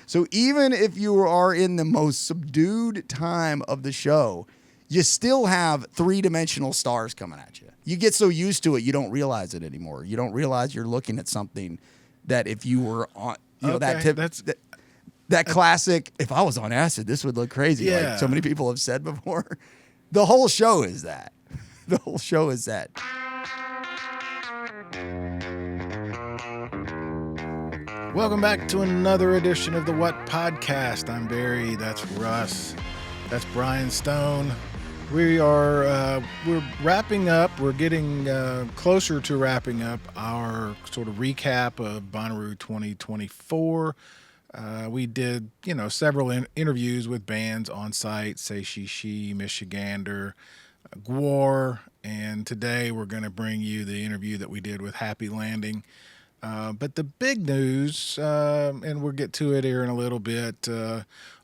So even if you are in the most subdued time of the show, you still have three-dimensional stars coming at you. You get so used to it, you don't realize it anymore. You don't realize you're looking at something that if you were on, that classic, if I was on acid, this would look crazy. Like so many people have said before. The whole show is that. The whole show is that. Welcome back to another edition of the What Podcast. I'm Barry. That's Russ. That's Bryan Stone. We're wrapping up. We're getting closer to wrapping up our sort of recap of Bonnaroo 2024. We did, several interviews with bands on site, Say She, Michigander, Gwar, and today we're going to bring you the interview that we did with Happy Landing. But the big news, and we'll get to it here in a little bit,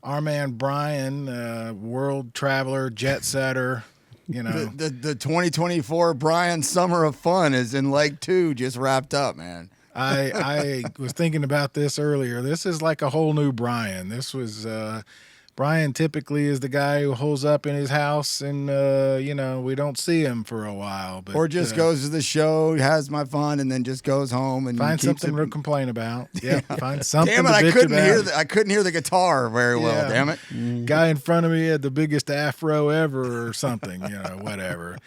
our man Bryan, world traveler, jet setter, The 2024 Bryan Summer of Fun is in Leg 2, just wrapped up, man. I was thinking about this earlier. This is like a whole new Bryan. This was Bryan typically is the guy who holds up in his house and, we don't see him for a while. But, or just goes to the show, has my fun, and then just goes home and find something to complain about. Yeah, find something damn it, to bitch about. I couldn't hear the guitar very well, damn it. Guy in front of me had the biggest afro ever or something, whatever.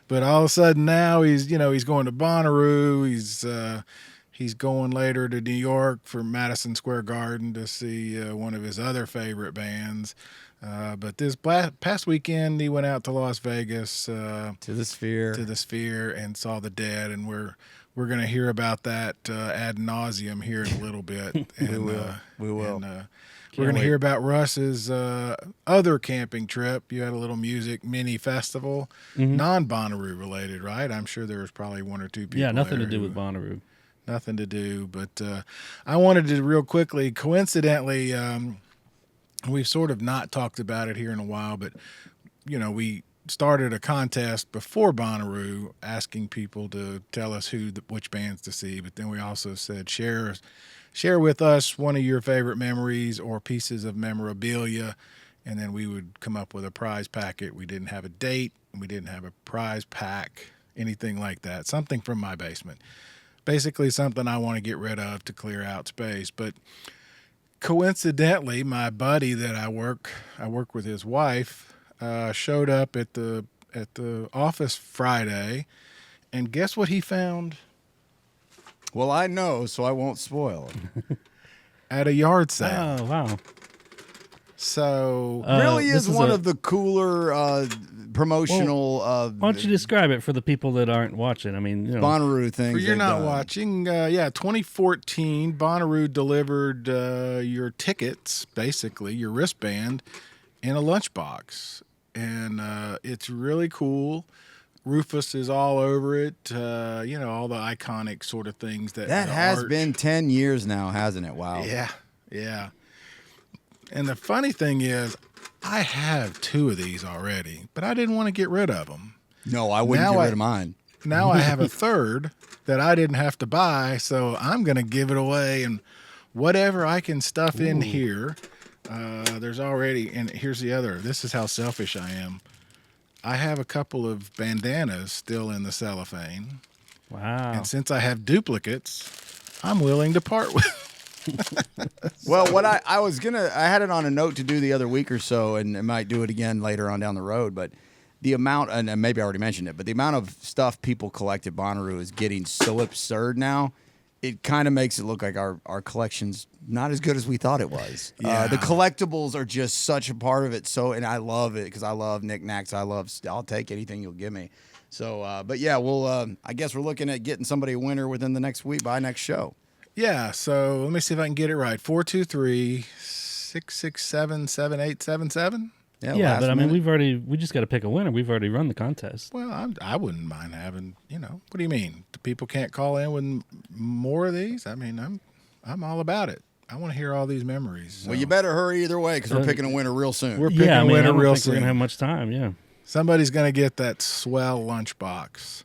But all of a sudden now he's going to Bonnaroo. He's going later to New York for Madison Square Garden to see one of his other favorite bands. But this past weekend, he went out to Las Vegas to the Sphere, and saw the Dead, and we're going to hear about that ad nauseum here in a little bit. And, we will. And, we're going to hear about Russ's other camping trip. You had a little music mini festival, non-Bonnaroo related, right? I'm sure there was probably one or two people. Yeah, nothing to do with Bonnaroo. Nothing to do, but I wanted to real quickly, coincidentally, we've sort of not talked about it here in a while, but, we started a contest before Bonnaroo asking people to tell us which bands to see, but then we also said share with us one of your favorite memories or pieces of memorabilia, and then we would come up with a prize packet. We didn't have a date, we didn't have a prize pack, anything like that, something from my basement. Basically something I want to get rid of to clear out space. But coincidentally, my buddy that I work with his wife, showed up at the office Friday, and guess what he found? Well, I know, so I won't spoil it. At a yard sale. Oh, wow. So really is one of the cooler promotional. Why don't you describe it for the people that aren't watching? I mean, Bonnaroo things. You're not watching. 2014, Bonnaroo delivered your tickets, basically your wristband, in a lunchbox, and it's really cool. Rufus is all over it. All the iconic sort of things that has art. been 10 years now, hasn't it? Wow. Yeah. And the funny thing is, I have 2 of these already, but I didn't want to get rid of them. No, I wouldn't get rid of mine. Now I have a third that I didn't have to buy, so I'm going to give it away. And whatever I can stuff in here, there's already, and here's the other. This is how selfish I am. I have a couple of bandanas still in the cellophane. Wow. And since I have duplicates, I'm willing to part with. Well, what I had it on a note to do the other week or so, and I might do it again later on down the road, but the amount, and maybe I already mentioned it, but the amount of stuff people collect at Bonnaroo is getting so absurd now, it kind of makes it look like our collection's not as good as we thought it was. Yeah. The collectibles are just such a part of it, and I love it because I love knickknacks. I'll take anything you'll give me. So, but yeah, I guess we're looking at getting somebody a winner within the next week by next show. Yeah, so let me see if I can get it right. 423-667-7877. Yeah, but I mean, we just got to pick a winner. We've already run the contest. Well, I wouldn't mind having, what do you mean? People can't call in with more of these? I mean, I'm all about it. I want to hear all these memories. So. Well, you better hurry either way because we're picking a winner real soon. We're picking a winner real soon. We're going to have much time, yeah. Somebody's going to get that swell lunchbox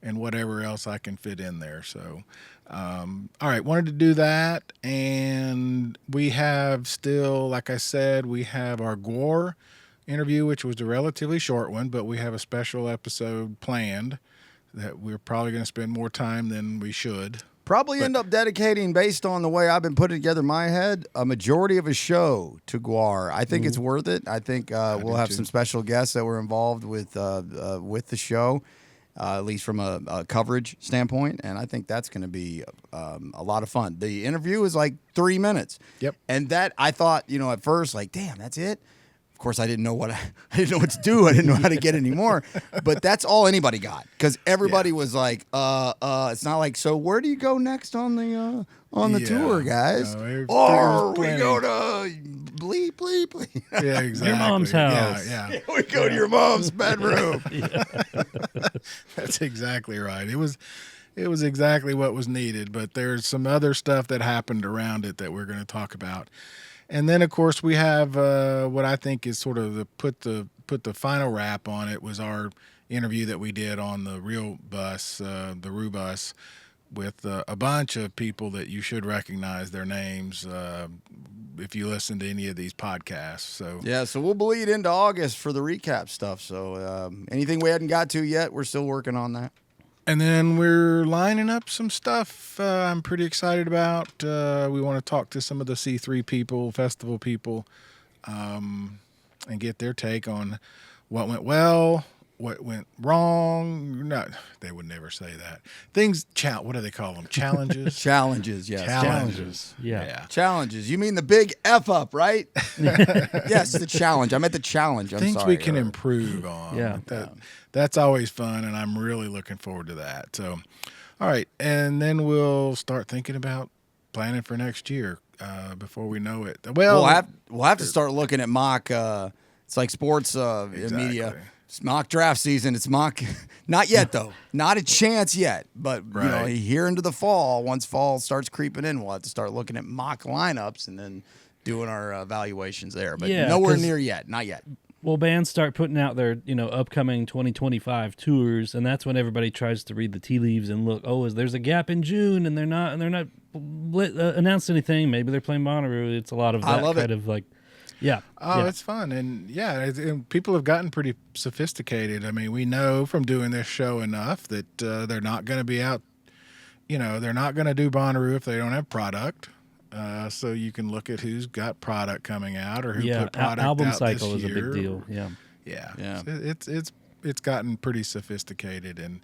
and whatever else I can fit in there. So All right, wanted to do that, and we have still, like I said, we have our Gore interview, which was a relatively short one, but we have a special episode planned that we're probably going to spend more time than we should. Probably end up dedicating, based on the way I've been putting together in my head, a majority of a show to Guar. I think it's worth it. I think we'll have some special guests that were involved with the show, at least from a coverage standpoint, and I think that's going to be a lot of fun. The interview is like 3 minutes. Yep. And that, I thought, at first, like, damn, that's it? Of course, I didn't know what to do. I didn't know how to get any more. But that's all anybody got, because everybody was like, it's not like, so where do you go next on the tour, guys? Or we go to bleep. Yeah, exactly. Your mom's house. Yeah. We go to your mom's bedroom. That's exactly right. It was exactly what was needed, but there's some other stuff that happened around it that we're going to talk about. And then, of course, we have what I think is sort of the put the final wrap on it was our interview that we did on the real bus, the Roo bus, with a bunch of people that you should recognize their names if you listen to any of these podcasts. So so we'll bleed into August for the recap stuff. So anything we hadn't got to yet, we're still working on that. And then we're lining up some stuff I'm pretty excited about. We want to talk to some of the C3 people, festival people, and get their take on what went well, what went wrong. No, they would never say that. Things, what do they call them? Challenges? Challenges, yes. Challenges. Yeah. Challenges. You mean the big F up, right? Yes, the challenge. I meant the challenge. I'm Things sorry. we can improve on. Yeah. That's always fun, and I'm really looking forward to that. So, all right, and then we'll start thinking about planning for next year before we know it. Well, we'll have to start looking at mock. It's like sports media. It's mock draft season. It's mock. Not yet, though. Not a chance yet. But here into the fall, once fall starts creeping in, we'll have to start looking at mock lineups and then doing our evaluations there. But nowhere near yet. Not yet. Well, bands start putting out their, upcoming 2025 tours, and that's when everybody tries to read the tea leaves and look. Oh, there's a gap in June, and they're not announced anything. Maybe they're playing Bonnaroo. It's a lot of that kind of like, it's fun, and people have gotten pretty sophisticated. I mean, we know from doing this show enough that they're not going to be out. They're not going to do Bonnaroo if they don't have product. So you can look at who's got product coming out or who put product album out cycle this is year. a big deal. Yeah. It's gotten pretty sophisticated, and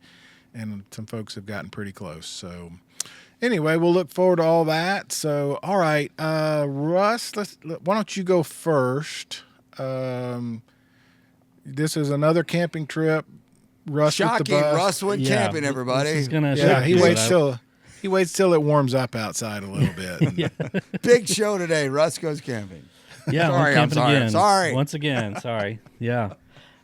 some folks have gotten pretty close. So anyway, we'll look forward to all that. So all right, Russ, why don't you go first? This is another camping trip. Russ Shocking. with the bus. Russ went camping, everybody. He waits till it warms up outside a little bit. Big show today. Russ goes camping. Yeah, sorry, I'm sorry. Again. Sorry. Once again, sorry. Yeah.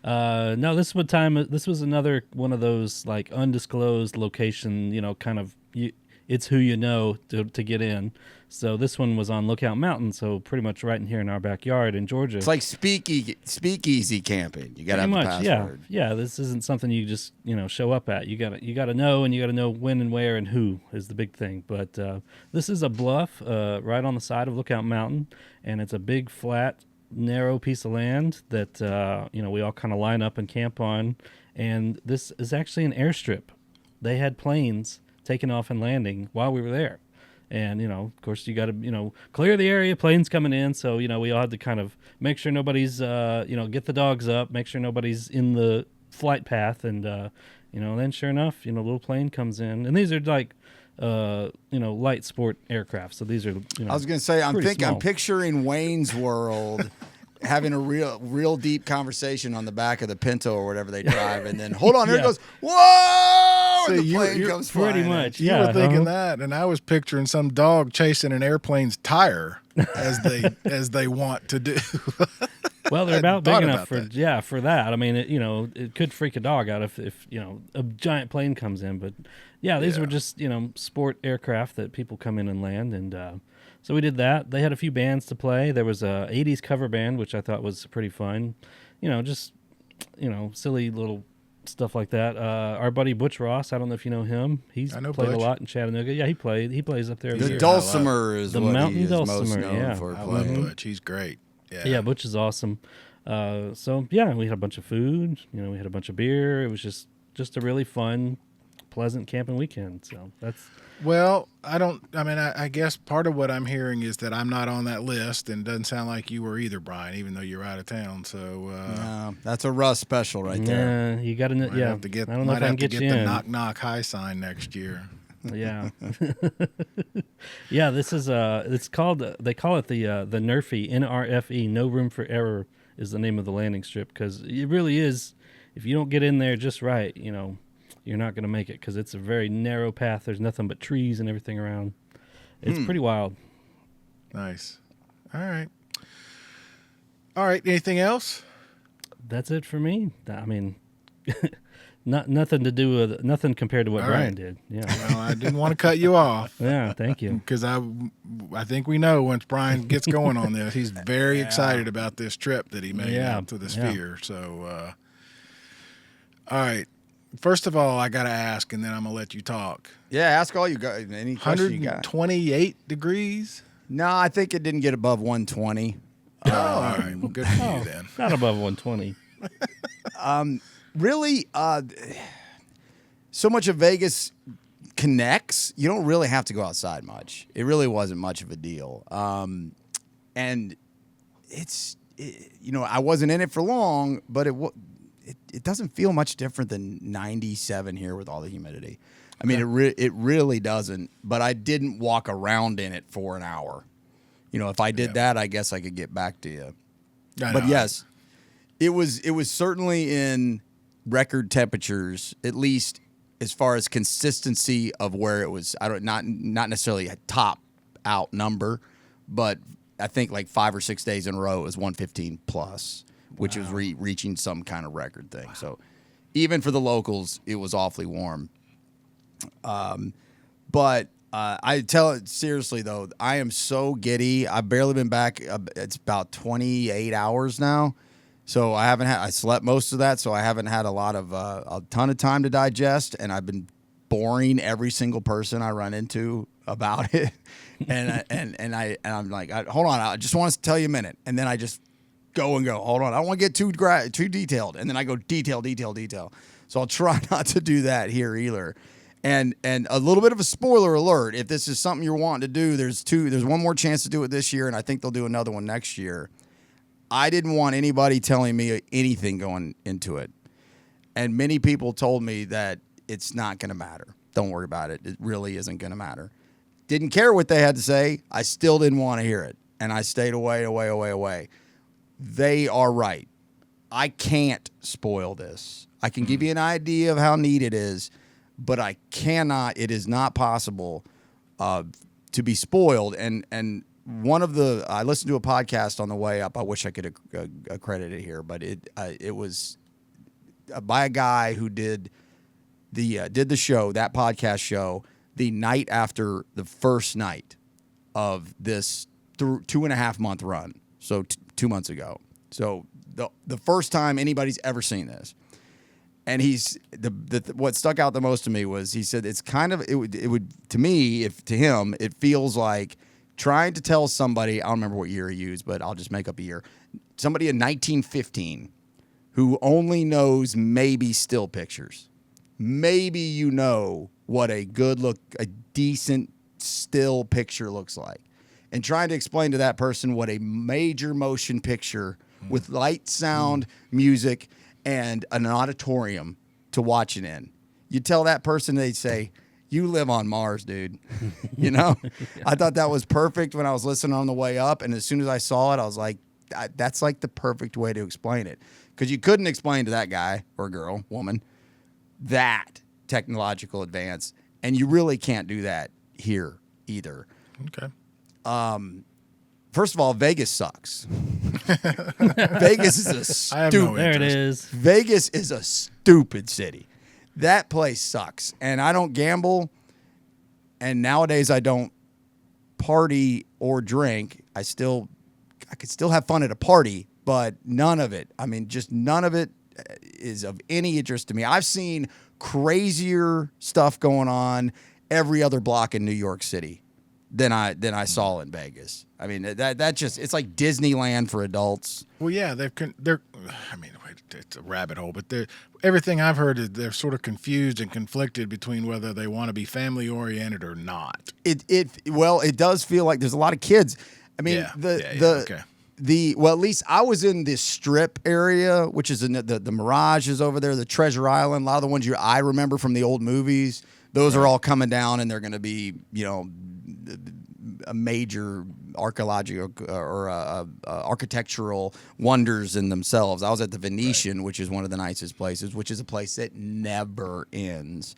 No, this was another one of those like undisclosed location, kind of it's who you know to get in. So this one was on Lookout Mountain, so pretty much right in here in our backyard in Georgia. It's like speakeasy camping. You got to have the password. Yeah. This isn't something you just show up at. You got to know, and you got to know when and where and who is the big thing. But this is a bluff right on the side of Lookout Mountain, and it's a big flat, narrow piece of land that we all kind of line up and camp on. And this is actually an airstrip. They had planes taking off and landing while we were there. And, of course, you got to, clear the area, planes coming in. So, we all had to kind of make sure nobody's, get the dogs up, make sure nobody's in the flight path. And, then sure enough, a little plane comes in. And these are like, light sport aircraft. So these are, I was going to say, I'm picturing Wayne's World having a real deep conversation on the back of the Pinto or whatever they drive. And then, hold on, here it goes. Whoa! So the plane comes flying pretty much. You were thinking that, and I was picturing some dog chasing an airplane's tire as they want to do. Well, they're about big enough for that. I mean, it could freak a dog out if a giant plane comes in. But these were just sport aircraft that people come in and land, and so we did that. They had a few bands to play. There was a 80s cover band, which I thought was pretty fun. Silly little stuff like that. Our buddy Butch Ross, I don't know if you know him. He's I know played Butch. a lot in Chattanooga. Yeah, he plays up there. every The year. dulcimer is The what mountain he is most dulcimer, known yeah. for I love playing. Butch. He's great. Yeah. Yeah, Butch is awesome. So yeah, we had a bunch of food. You know, we had a bunch of beer. It was just a really fun, pleasant camping weekend. So that's Well, I guess part of what I'm hearing is that I'm not on that list, and it doesn't sound like you were either, Brian, even though you're out of town. So No, that's a Russ special right there. yeah. You got to might yeah. have to get, I don't know might if I have can to get get you the in. knock knock high sign next year. Yeah. Yeah, this is it's called they call it the NRFE, NRFE, no room for error is the name of the landing strip, because it really is, if you don't get in there just right, you know, you're not going to make it, because it's a very narrow path. There's nothing but trees and everything around. It's pretty wild. Nice. All right. Anything else? That's it for me. I mean, nothing to do with nothing compared to what All Brian right. did. Yeah. Well, I didn't want to cut you off. Yeah, thank you. Because I think we know once Brian gets going on this, he's very excited about this trip that he made out to the Sphere. So, all right. First of all, I got to ask, and then I'm going to let you talk. Yeah, ask all you got. Any question you got? 128 degrees? No, I think it didn't get above 120. All right. Well, good for you then. Not above 120. Really, so much of Vegas connects. You don't really have to go outside much. It really wasn't much of a deal. And I wasn't in it for long, but it doesn't feel much different than 97 here with all the humidity. I mean, it really doesn't. But I didn't walk around in it for an hour. You know, if I did that, I guess I could get back to you. But yes, it was certainly in record temperatures, at least as far as consistency of where it was. Not necessarily a top out number, but I think like 5 or 6 days in a row it was 115 plus, which was reaching some kind of record thing. So even for the locals, it was awfully warm. But I tell it seriously though, I am so giddy. I've barely been back. It's about 28 hours now. So I slept most of that. So I haven't had a ton of time to digest, and I've been boring every single person I run into about it. and I'm like, hold on. I just want to tell you a minute. And then I just go. Hold on. I don't want to get too detailed. And then I go detail. So I'll try not to do that here either. And a little bit of a spoiler alert, if this is something you're wanting to do, there's one more chance to do it this year, and I think they'll do another one next year. I didn't want anybody telling me anything going into it. And many people told me that it's not going to matter. Don't worry about it. It really isn't going to matter. Didn't care what they had to say. I still didn't want to hear it. And I stayed away. They are right. I can't spoil this. I can give you an idea of how neat it is, but I cannot. It is not possible to be spoiled. And I listened to a podcast on the way up. I wish I could accredit it here, but it was by a guy who did the show, that podcast show, the night after the first night of this 2.5 month run. So 2 months ago. So the first time anybody's ever seen this. And what stuck out the most to me was he said it's kind of it would to me, if to him it feels like trying to tell somebody, I don't remember what year he used, but I'll just make up a year, somebody in 1915 who only knows maybe still pictures. Maybe you know what a decent still picture looks like, and trying to explain to that person what a major motion picture with light, sound, music, and an auditorium to watch it in. You tell that person, they'd say, you live on Mars, dude. You know? I thought that was perfect when I was listening on the way up, and as soon as I saw it, I was like, that's like the perfect way to explain it. Because you couldn't explain to that guy or girl, woman, that technological advance, and you really can't do that here either. Okay. First of all, Vegas sucks. Vegas is a stupid. There it is. Vegas is a stupid city. That place sucks. And I don't gamble. And nowadays I don't party or drink. I could still have fun at a party, but none of it. I mean, just none of it is of any interest to me. I've seen crazier stuff going on every other block in New York City than I saw in Vegas. I mean, that just, it's like Disneyland for adults. Well, yeah, they're. I mean, it's a rabbit hole, but everything I've heard is they're sort of confused and conflicted between whether they want to be family oriented or not. It does feel like there's a lot of kids. I mean, okay. Well, at least I was in this strip area, which is the Mirage is over there, the Treasure Island. A lot of the ones I remember from the old movies, those are all coming down, and they're going to be, a major archaeological or architectural wonders in themselves. I was at the Venetian, which is one of the nicest places, which is a place that never ends.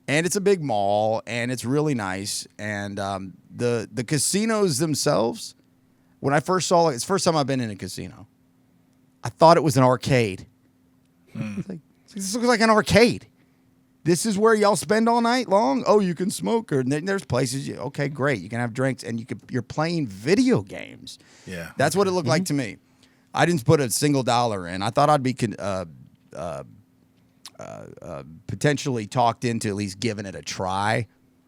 And it's a big mall, and it's really nice. And the casinos themselves, when I first saw it, it's the first time I've been in a casino. I thought it was an arcade. It's like, this looks like an arcade. This is where y'all spend all night long? Oh, you can smoke, or there's places. Okay, great. You can have drinks, and you're playing video games. Yeah, that's what it looked like to me. I didn't put a single dollar in. I thought I'd be potentially talked into at least giving it a try.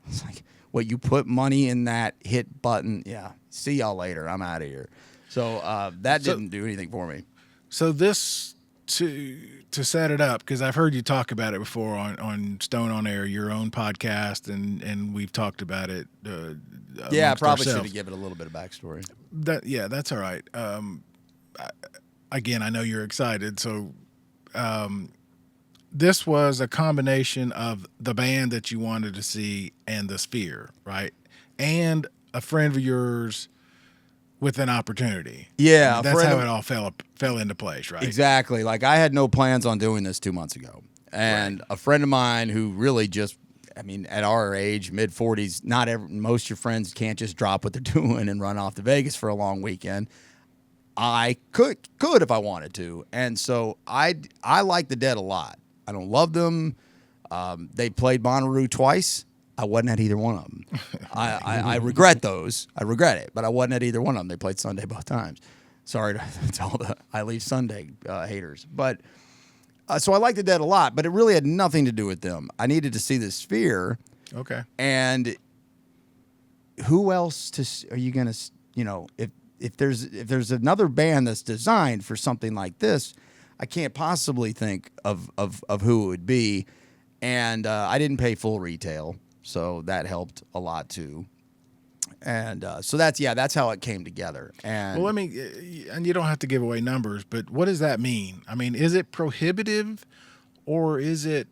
It's like, what, you put money in that hit button? Yeah. See y'all later. I'm out of here. So that didn't do anything for me. So this, to set it up, because I've heard you talk about it before on Stone on Air, your own podcast, and we've talked about it. I probably should have given it a little bit of backstory. That's all right. Again, I know you're excited, so this was a combination of the band that you wanted to see and the Sphere, right? And a friend of yours with an opportunity. Yeah. I mean, that's how it all fell into place, right? Exactly. Like, I had no plans on doing this 2 months ago. And a friend of mine who really just, I mean, at our age, mid-40s, most of your friends can't just drop what they're doing and run off to Vegas for a long weekend. I could if I wanted to. And so I like the Dead a lot. I don't love them. They played Bonnaroo twice. I wasn't at either one of them. I regret those. I regret it, but I wasn't at either one of them. They played Sunday both times. Sorry to all the I Leave Sunday haters. But so I like the Dead a lot, but it really had nothing to do with them. I needed to see the Sphere. Okay. And who else are you going to, if there's another band that's designed for something like this, I can't possibly think of who it would be. And I didn't pay full retail, so that helped a lot too. And so that's how it came together. And well, and you don't have to give away numbers, but what does that mean? I mean, is it prohibitive, or is it,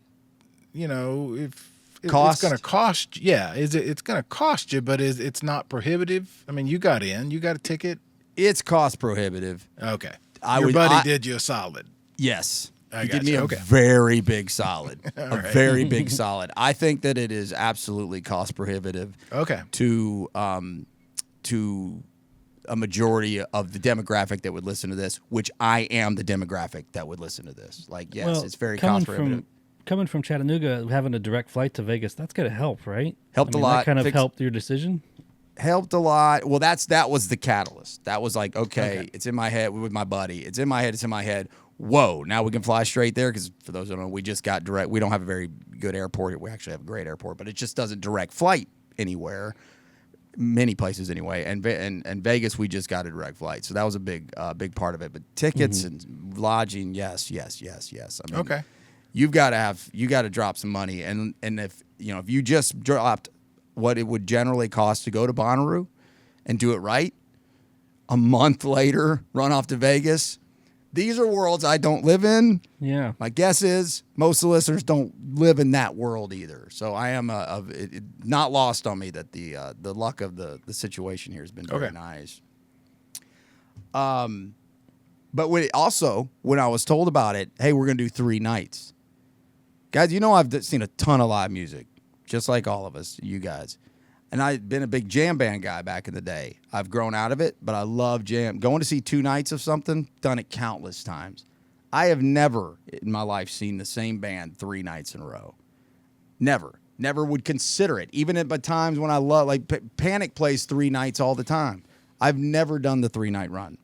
if cost? It's going to cost? Yeah, it's going to cost you, but it's not prohibitive? I mean, you got a ticket. It's cost prohibitive. Okay, your buddy did you a solid. Yes. He did me a very big solid. Very big solid. I think that it is absolutely cost prohibitive. Okay. To a majority of the demographic that would listen to this, which I am the demographic that would listen to this. Like, yes, well, it's very cost prohibitive. Coming from Chattanooga, having a direct flight to Vegas, that's going to help, right? Helped a lot. That kind of helped your decision? Helped a lot. Well, that was the catalyst. That was like, okay, it's in my head with my buddy. It's in my head. Whoa, now we can fly straight there, because for those who don't know, we just got direct. We don't have a very good airport. We actually have a great airport, but it just doesn't direct flight anywhere, many places anyway. And Vegas, we just got a direct flight, so that was a big part of it. But tickets and lodging, yes. I mean, okay, you got to drop some money, and if you just dropped what it would generally cost to go to Bonnaroo and do it right, a month later, run off to Vegas. These are worlds I don't live in. Yeah. My guess is most of the listeners don't live in that world either. So I am not lost on me that the luck of the situation here has been very nice. But when I was told about it, hey, we're going to do 3 nights. Guys, I've seen a ton of live music, just like all of us, you guys. And I've been a big jam band guy back in the day. I've grown out of it, but I love jam. Going to see 2 nights of something, done it countless times. I have never in my life seen the same band 3 nights in a row. Never would consider it. Even at times when I love, like Panic plays 3 nights all the time. I've never done the 3-night run.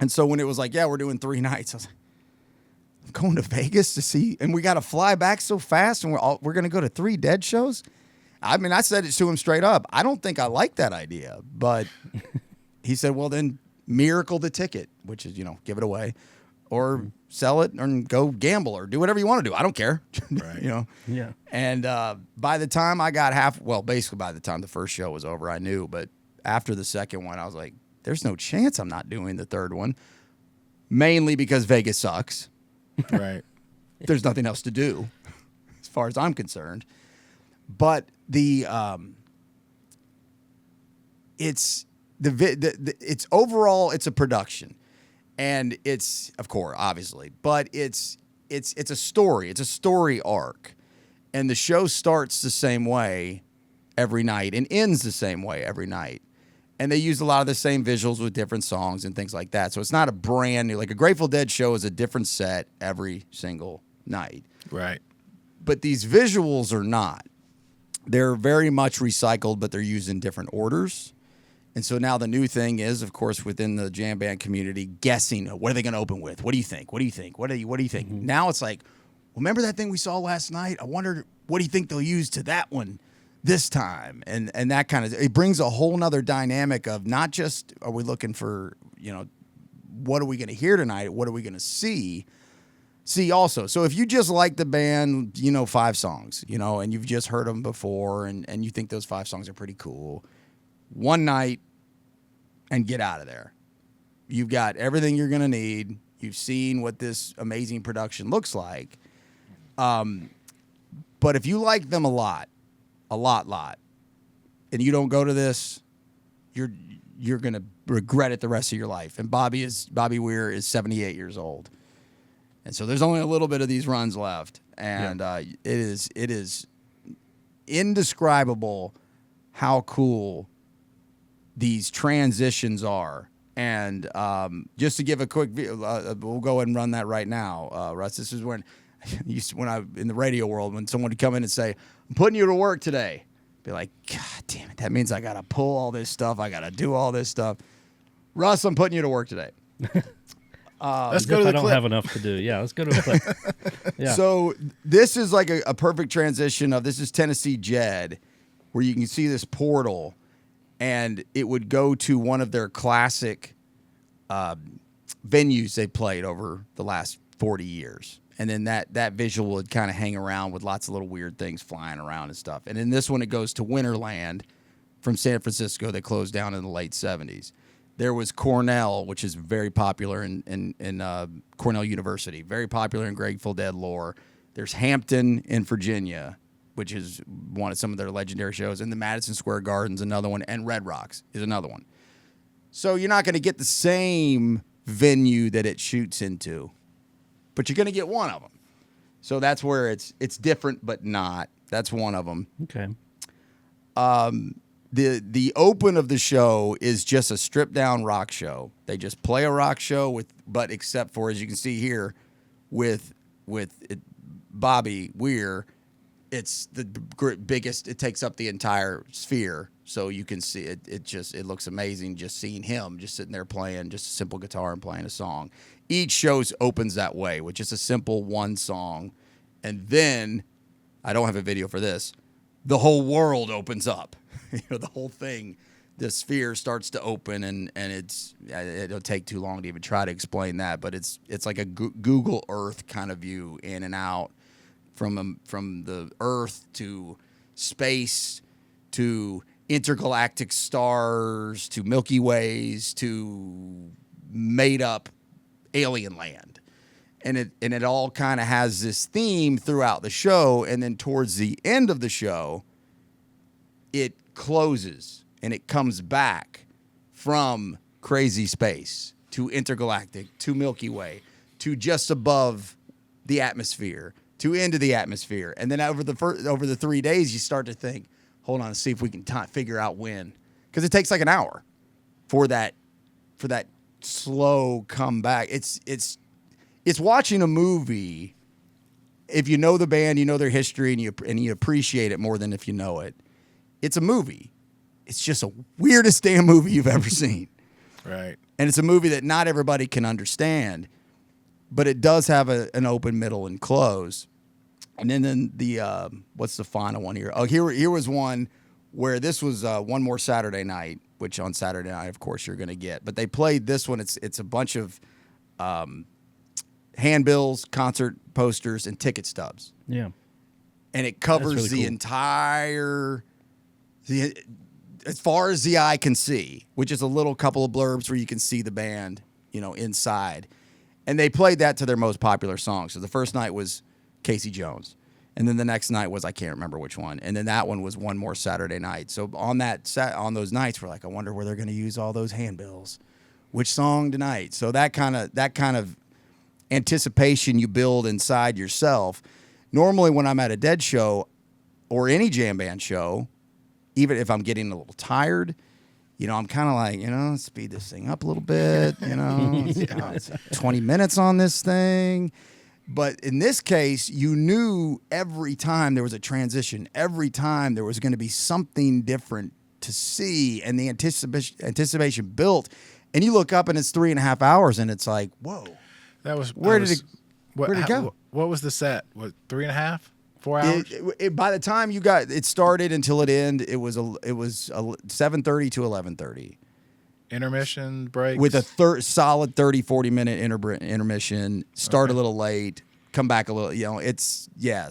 And so when it was like, yeah, we're doing 3 nights, I was like, I'm going to Vegas to see, and we got to fly back so fast, and we're going to go to 3 Dead shows. I mean, I said it to him straight up. I don't think I like that idea, but he said, well, then miracle the ticket, which is, give it away, or sell it and go gamble or do whatever you want to do. I don't care. Right. Yeah. And by the time I got basically by the time the first show was over, I knew. But after the second one, I was like, there's no chance I'm not doing the third one. Mainly because Vegas sucks. Right. There's nothing else to do, as far as I'm concerned. But it's overall it's a production, and it's, of course, obviously, but it's a story. It's a story arc, and the show starts the same way every night and ends the same way every night. And they use a lot of the same visuals with different songs and things like that. So it's not a brand new, like a Grateful Dead show is a different set every single night. Right. But these visuals are not. They're very much recycled, but they're used in different orders. And so now the new thing is, of course, within the jam band community, guessing, what are they going to open with? What do you think? What do you think? What do you think? Mm-hmm. Now it's like, well, remember that thing we saw last night? I wonder, what do you think they'll use to that one this time? And that kind of, it brings a whole nother dynamic of not just, are we looking for, what are we going to hear tonight? What are we going to see also. So if you just like the band, 5 songs, and you've just heard them before and you think those 5 songs are pretty cool, one night and get out of there. You've got everything you're going to need. You've seen what this amazing production looks like. But if you like them a lot, and you don't go to this, you're going to regret it the rest of your life. And Bobby Weir is 78 years old. And so there's only a little bit of these runs left. And it is indescribable how cool these transitions are. And just to give a quick, we'll go ahead and run that right now. Russ, this is when I in the radio world, when someone would come in and say, I'm putting you to work today. Be like, God damn it, that means I got to pull all this stuff. I got to do all this stuff. Russ, I'm putting you to work today. Let's go to the clip. I don't have enough to do. Yeah, let's go to the clip. Yeah. So this is like a perfect transition of, this is Tennessee Jed, where you can see this portal, and it would go to one of their classic venues they played over the last 40 years. And then that visual would kind of hang around with lots of little weird things flying around and stuff. And in this one, it goes to Winterland from San Francisco. They closed down in the late 70s. There was Cornell, which is very popular in Cornell University, very popular in Grateful Dead lore. There's Hampton in Virginia, which is one of some of their legendary shows. And the Madison Square Garden's another one, and Red Rocks is another one. So you're not going to get the same venue that it shoots into, but you're going to get one of them. So that's where it's different, but not. That's one of them. Okay. The open of the show is just a stripped down rock show. They just play a rock show but except for, as you can see here, with Bobby Weir, it's the biggest. It takes up the entire sphere, so you can see it. It looks amazing just seeing him just sitting there playing just a simple guitar and playing a song. Each show opens that way, with just a simple one song, and then I don't have a video for this. The whole world opens up. The whole thing, the sphere starts to open, and it'll take too long to even try to explain that. But it's like a Google Earth kind of view, in and out from the Earth to space to intergalactic stars to Milky Ways to made up alien land. And it all kind of has this theme throughout the show, and then towards the end of the show, it closes and it comes back from crazy space to intergalactic to Milky Way to just above the atmosphere to into the atmosphere. And then over the 3 days, you start to think, hold on, let's see if we can figure out when, because it takes like an hour for that slow comeback. It's watching a movie. If you know the band, you know their history, and you appreciate it more than if you know it. It's a movie. It's just the weirdest damn movie you've ever seen. Right. And it's a movie that not everybody can understand. but it does have an open middle and close. And then the what's the final one here? Oh, here was one where this was One More Saturday Night, which on Saturday night, of course, you're going to get. But they played this one. It's a bunch of handbills, concert posters, and ticket stubs. Yeah. And it covers really the cool. entire, as far as the eye can see, which is a little couple of blurbs where you can see the band, inside. And they played that to their most popular songs. So the first night was Casey Jones. And then the next night was, I can't remember which one. And then that one was One More Saturday Night. So on those nights, we're like, I wonder where they're going to use all those handbills. Which song tonight? So that kind of anticipation you build inside yourself. Normally when I'm at a Dead show or any jam band show, even if I'm getting a little tired, I'm kind of like, let's speed this thing up a little bit, it's 20 minutes on this thing. But in this case, you knew every time there was a transition, every time there was going to be something different to see, and the anticipation built. And you look up and it's 3.5 hours, and it's like, whoa. Where did it go? What was the set? What, 3.5, 4 hours? By the time it started until it ended, it was 7:30 to 11:30. Intermission breaks with a solid 30-40 minute intermission. Start a little late, come back a little.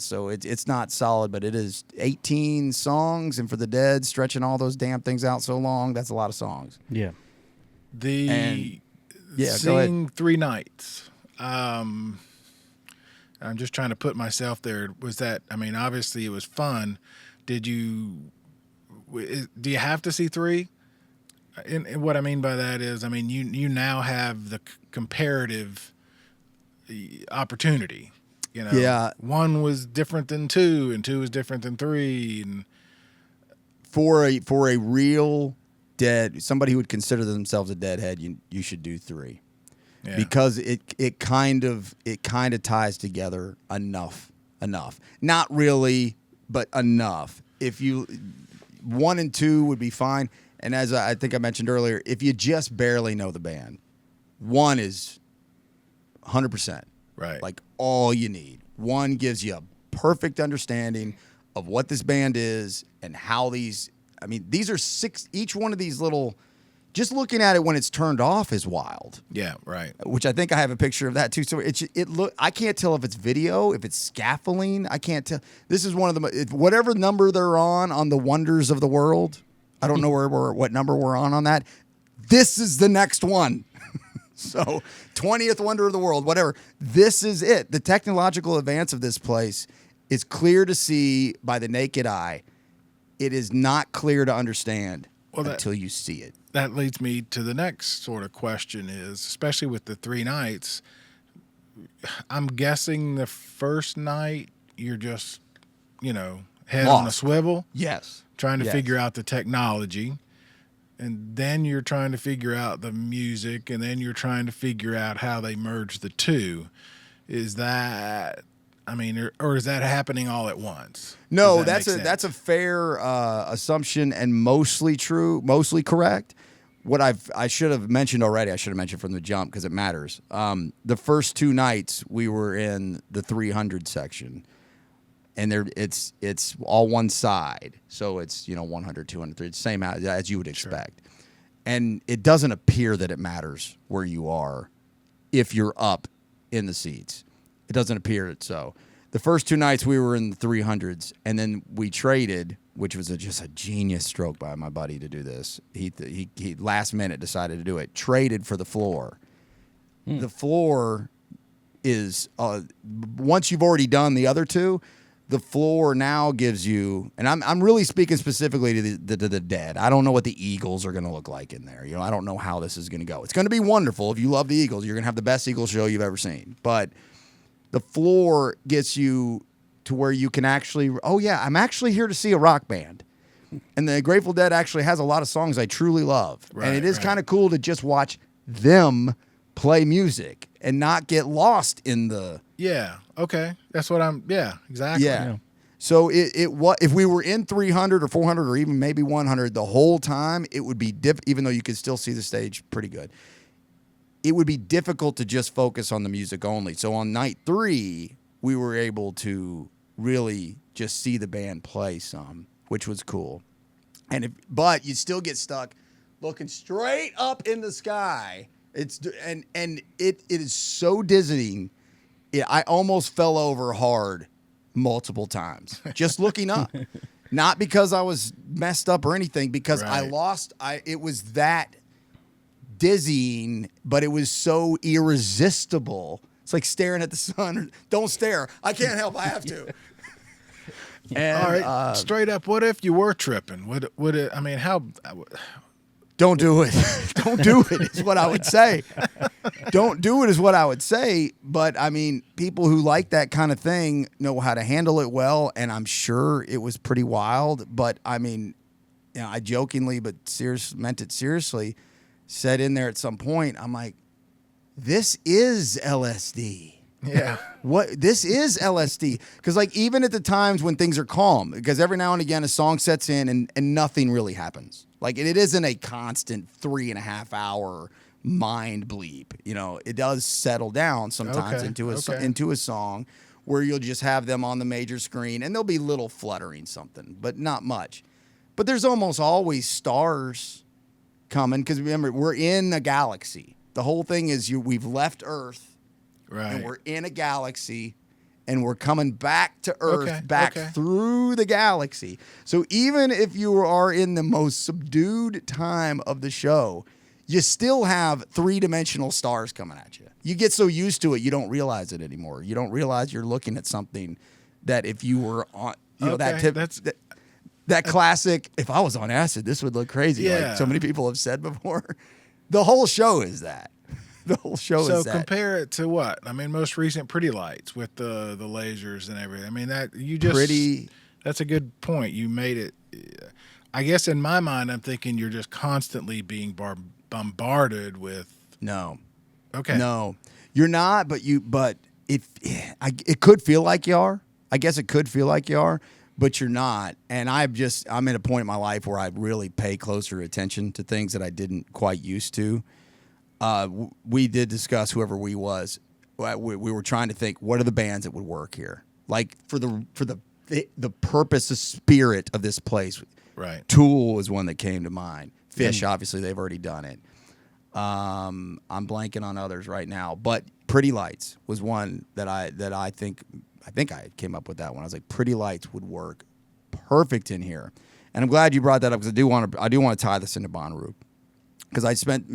So it's not solid, but it is 18 songs, and for the Dead, stretching all those damn things out so long, that's a lot of songs. Yeah. Seeing 3 nights. I'm just trying to put myself there. Was that? I mean, obviously it was fun. Do you have to see 3? And what I mean by that is, you now have the comparative opportunity. Yeah. 1 was different than 2, and 2 was different than 3. And for a real Dead, somebody who would consider themselves a Deadhead, you should do 3, because it kind of ties together enough. Not really, but enough. If 1 and 2 would be fine. And as I think I mentioned earlier, if you just barely know the band, 1 is 100%. Right. Like all you need. 1 gives you a perfect understanding of what this band is and how these are 6, each one of these little, just looking at it when it's turned off is wild. Yeah, right. Which I think I have a picture of that too. So I can't tell if it's video, if it's scaffolding. I can't tell. This is one of the, whatever number they're on the Wonders of the World. I don't know what number we're on that. This is the next one. So 20th Wonder of the World, whatever. This is it. The technological advance of this place is clear to see by the naked eye. It is not clear to understand until you see it. That leads me to the next sort of question is, especially with the 3 nights, I'm guessing the first night you're just, head on a swivel. Yes. Trying to figure out the technology, and then you're trying to figure out the music, and then you're trying to figure out how they merge the two. Is that, or is that happening all at once? No, that's a fair assumption and mostly true, mostly correct. What I should have mentioned already, I should have mentioned from the jump because it matters. The first 2 nights we were in the 300 section. And it's all one side, so it's 100, 200, 300, same as you would expect. Sure. And it doesn't appear that it matters where you are if you're up in the seats. It doesn't appear so. The first 2 nights we were in the 300s, and then we traded, which was just a genius stroke by my buddy to do this. He last minute decided to do it. Traded for the floor. The floor is once you've already done the other 2. The floor now gives you, and I'm really speaking specifically to the Dead. I don't know what the Eagles are going to look like in there. I don't know how this is going to go. It's going to be wonderful. If you love the Eagles, you're going to have the best Eagles show you've ever seen. But the floor gets you to where you can actually, I'm actually here to see a rock band. And the Grateful Dead actually has a lot of songs I truly love. Right, and it is kind of cool to just watch them play music and not get lost in the... Yeah, okay. That's what exactly. Yeah. So if we were in 300 or 400 or even maybe 100 the whole time, it would be even though you could still see the stage pretty good. it would be difficult to just focus on the music only. So on night 3, we were able to really just see the band play some, which was cool. But you still get stuck looking straight up in the sky. It is so dizzying. I almost fell over hard multiple times just looking up. Not because I was messed up or anything, because it was that dizzying, but it was so irresistible. It's like staring at the sun. Don't stare. I can't help. I have to. And, all right, straight up, what if you were tripping? Would it? I mean, how? Don't do it. Don't do it is what I would say. Don't do it is what I would say. But I mean, people who like that kind of thing know how to handle it well, and I'm sure it was pretty wild. But I mean, I jokingly but meant it seriously, said in there at some point, I'm like, this is LSD. Yeah. This is LSD. Because like even at the times when things are calm, because every now and again a song sets in and nothing really happens. Like it isn't a constant 3.5 hour mind bleep. It does settle down sometimes into a song where you'll just have them on the major screen and there'll be little fluttering something, but not much. But there's almost always stars coming because remember, we're in a galaxy. The whole thing is we've left Earth. Right. And we're in a galaxy, and we're coming back to Earth, through the galaxy. So even if you are in the most subdued time of the show, you still have 3-dimensional stars coming at you. You get so used to it, you don't realize it anymore. You don't realize you're looking at something that if you were on, that classic, if I was on acid, this would look crazy. Yeah. Like so many people have said before. The whole show is that. The whole show is that. So compare it to what? I mean, most recent Pretty Lights with the lasers and everything. I mean, that's a good point. You made it. I guess in my mind, I'm thinking you're just constantly being bombarded with. No. Okay. No, you're not. But it could feel like you are. I guess it could feel like you are, but you're not. And I'm at a point in my life where I really pay closer attention to things that I didn't quite used to. We did discuss whoever we was. We were trying to think what are the bands that would work here, like for the purpose, the spirit of this place. Right. Tool was one that came to mind. Fish, obviously, they've already done it. I'm blanking on others right now, but Pretty Lights was one that I think I came up with that one. I was like, Pretty Lights would work perfect in here, and I'm glad you brought that up because I do want to tie this into Bonnaroo because I spent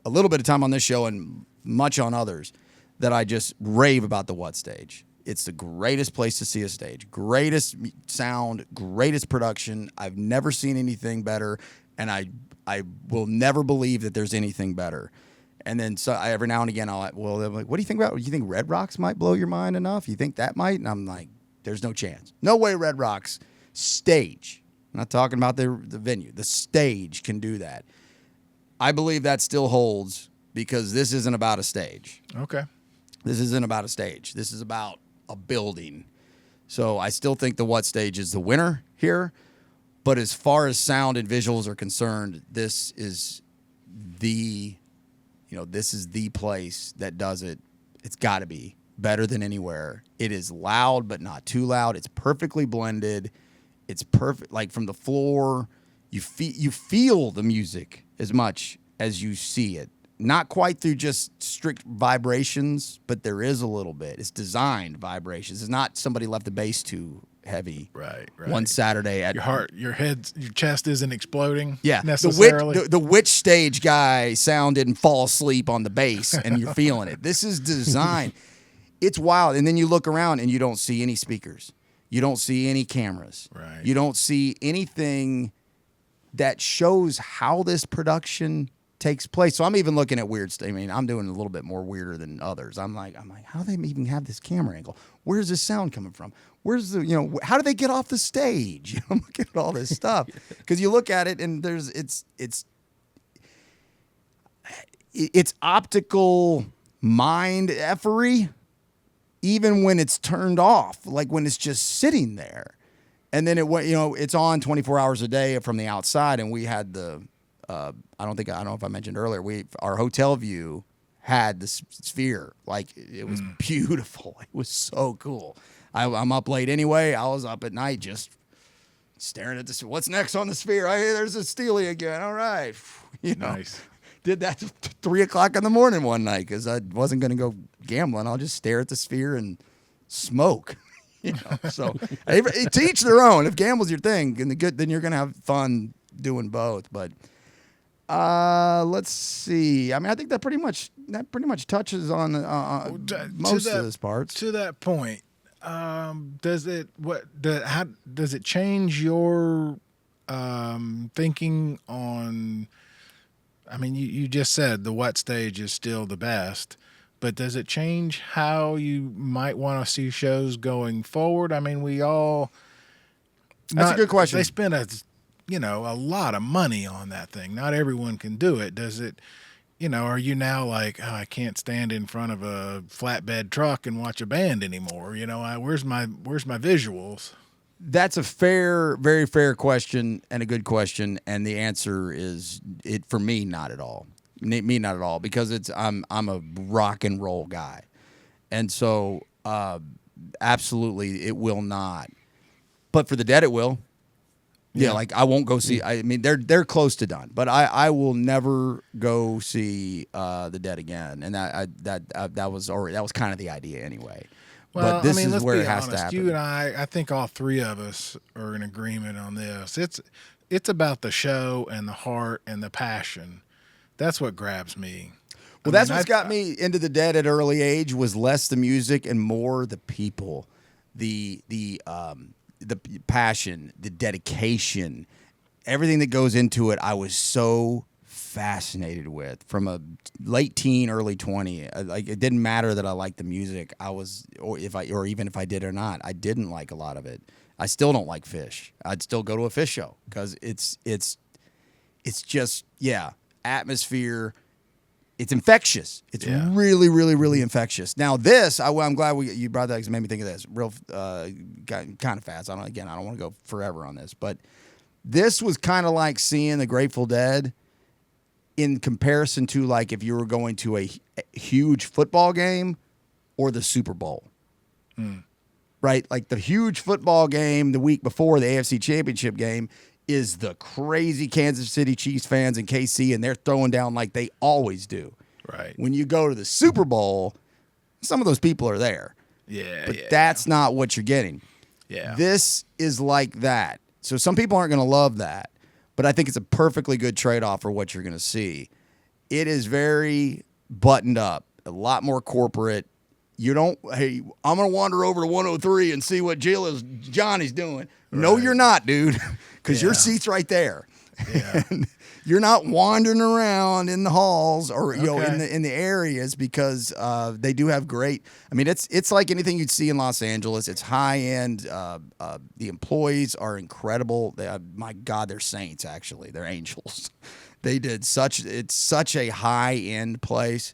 a little bit of time on this show and much on others that I just rave about the What stage. It's the greatest place to see a stage. Greatest sound, greatest production. I've never seen anything better, and I will never believe that there's anything better. And then every now and again, I'm like, what do you think about? You think Red Rocks might blow your mind enough? You think that might? And I'm like, there's no chance. No way Red Rocks stage. I'm not talking about the venue. The stage can do that. I believe that still holds because this isn't about a stage. Okay. This isn't about a stage. This is about a building. So I still think the What stage is the winner here. But as far as sound and visuals are concerned, this is the place that does it. It's got to be better than anywhere. It is loud, but not too loud. It's perfectly blended. It's perfect. Like from the floor, you feel the music as much as you see it. Not quite through just strict vibrations, but there is a little bit. It's designed vibrations. It's not somebody left the bass too heavy. Right. One Saturday at your heart, your chest isn't exploding. Yeah, necessarily. The Witch stage guy sound didn't fall asleep on the bass, and you're feeling it. This is designed. It's wild, and then you look around and you don't see any speakers. You don't see any cameras. Right. You don't see anything that shows how this production takes place. So I'm even looking at weird stuff. I mean, I'm doing a little bit more weirder than others. I'm like, how do they even have this camera angle? Where's this sound coming from? Where's the, how do they get off the stage? I'm looking at all this stuff because you look at it and it's optical mind effery, even when it's turned off, like when it's just sitting there. And then it's on 24 hours a day from the outside. And we had I don't know if I mentioned earlier, our hotel view had the sphere. Like, it was beautiful. It was so cool. I'm up late anyway. I was up at night just staring at this. What's next on the sphere? Hey, there's a Steely again. All right. Nice. Did that to 3 o'clock in the morning one night because I wasn't going to go gambling. I'll just stare at the sphere and smoke. So to each their own. If gamble's your thing, and then you're going to have fun doing both. But let's see. I mean, I think that pretty much touches on most of those parts. To that point, does it change your thinking on? I mean, you just said the what stage is still the best, but does it change how you might want to see shows going forward? I mean, That's a good question. They spend a lot of money on that thing. Not everyone can do it. Does it? Are you now like, oh, I can't stand in front of a flatbed truck and watch a band anymore? Where's my visuals? That's a very fair question and a good question, and the answer is for me not at all. Me not at all, because I'm a rock and roll guy, and so absolutely it will not. But for the Dead, it will. Yeah, like I won't go see. I mean, they're close to done, but I will never go see the Dead again, and that was kind of the idea anyway. Well, but this is let's where be it has honest. to happen. You and I think all three of us are in agreement on this. It's about the show and the heart and the passion. That's what grabs me. Well, that's what's got me into the Dead at an early age, was less the music and more the people, the passion, the dedication, everything that goes into it. I was so fascinated with from a late teen, early 20. Like, it didn't matter that I liked the music. Or even if I did or not, I didn't like a lot of it. I still don't like Fish. I'd still go to a Fish show because it's just atmosphere. It's infectious. It's really, really, really infectious. Now this, I'm glad you brought that because it made me think of this real kind of fast. I don't want to go forever on this, but this was kind of like seeing the Grateful Dead in comparison to, like, if you were going to a huge football game or the Super Bowl. Right? Like, the huge football game the week before the AFC Championship game is the crazy Kansas City Chiefs fans in KC, and they're throwing down like they always do. Right. When you go to the Super Bowl, some of those people are there. But that's not what you're getting. Yeah. This is like that. So some people aren't going to love that, but I think it's a perfectly good trade-off for what you're going to see. It is very buttoned up, a lot more corporate. You don't, hey, I'm going to wander over to 103 and see what Johnny's doing. Right. No, you're not, dude, because your seat's right there. Yeah. And you're not wandering around in the halls or in the areas, because they do have great. I mean, it's like anything you'd see in Los Angeles. It's high end. The employees are incredible. My God, they're saints. Actually, they're angels. It's such a high end place.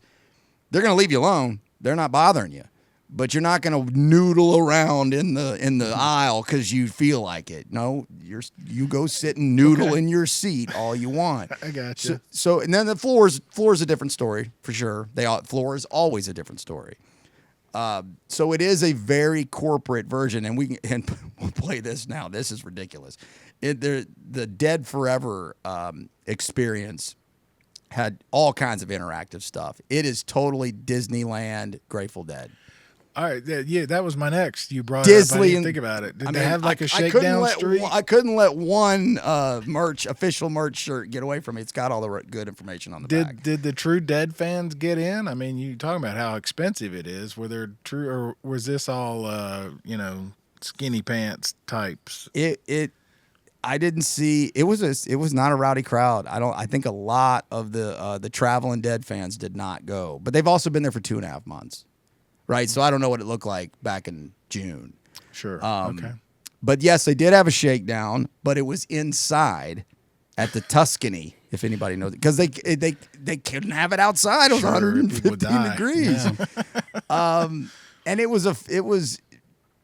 They're gonna leave you alone. They're not bothering you. But you're not going to noodle around in the aisle because you feel like it. No, you go sit and noodle in your seat all you want. I got you. So and then the floor's a different story for sure. Floor is always a different story. So it is a very corporate version, and we'll play this now. This is ridiculous. The Dead Forever experience had all kinds of interactive stuff. It is totally Disneyland Grateful Dead. All right, yeah, that was my next. You brought Disney, it up. I didn't think about it. Did they have like a shakedown street? I couldn't let one official merch shirt get away from me. It's got all the good information on the back. Did the true Dead fans get in? I mean, you talking about how expensive it is. Were there true, or was this all skinny pants types? I didn't see. It was not a rowdy crowd. I think a lot of the traveling Dead fans did not go, but they've also been there for 2.5 months. Right, so I don't know what it looked like back in June. Sure. Okay. But yes, they did have a shakedown, but it was inside at the Tuscany, if anybody knows, because they couldn't have it outside. It was 115 degrees. Yeah. And it was.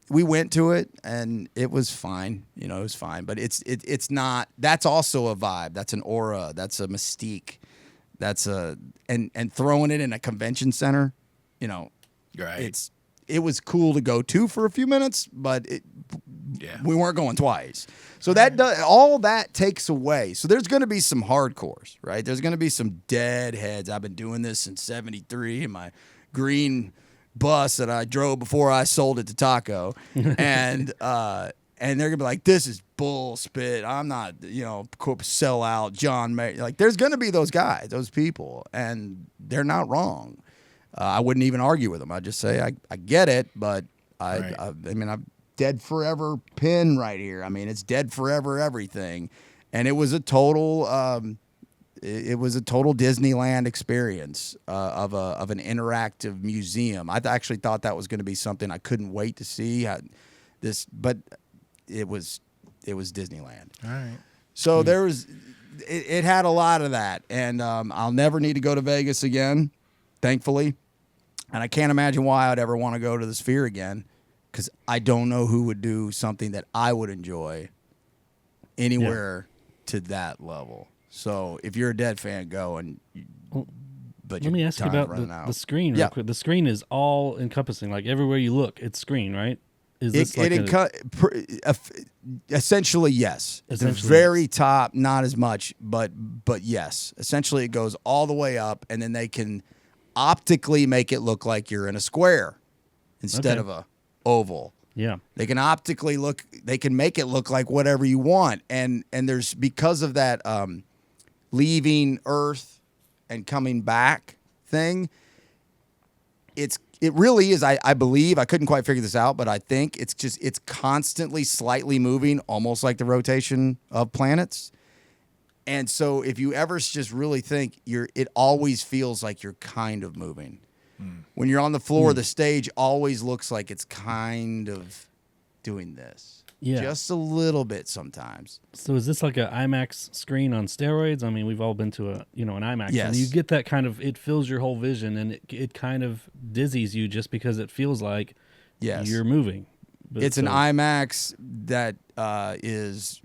We went to it and it was fine. It was fine, but it's not. That's also a vibe. That's an aura. That's a mystique That's and throwing it in a convention center, you know, Right. it was cool to go to for a few minutes, but we weren't going twice. So all that takes away. So there's going to be some hardcores, right? There's going to be some deadheads. I've been doing this since '73 in my green bus that I drove before I sold it to Taco, and they're gonna be like, "This is bull spit. I'm not, sell out John May." Like, there's gonna be those guys, those people, and they're not wrong. I wouldn't even argue with them. I'd just say I get it, but I mean, I'm dead forever pin right here. I mean, it's dead forever everything, and it was a total Disneyland experience of an interactive museum. I actually thought that was going to be something I couldn't wait to see. But it was Disneyland. All right. So it had a lot of that, and I'll never need to go to Vegas again, thankfully. And I can't imagine why I'd ever want to go to the Sphere again, because I don't know who would do something that I would enjoy anywhere to that level. So if you're a Dead fan, go. But let me ask you about the screen real quick. The screen is all encompassing. Like everywhere you look, it's screen, right? Is this essentially yes. Essentially, the very top, not as much, but yes. Essentially, it goes all the way up, and then they can optically make it look like you're in a square instead of a oval. Yeah. They can optically they can make it look like whatever you want. And there's, because of that leaving Earth and coming back thing, it really is, I believe, I couldn't quite figure this out, but I think it's constantly slightly moving, almost like the rotation of planets. And so if you ever just really think, it always feels like you're kind of moving. When you're on the floor, the stage always looks like it's kind of doing this. Yeah. Just a little bit sometimes. So is this like an IMAX screen on steroids? I mean, we've all been to an IMAX. Yes. And you get that kind of, it fills your whole vision, and it kind of dizzies you just because it feels like you're moving. But it's an IMAX that is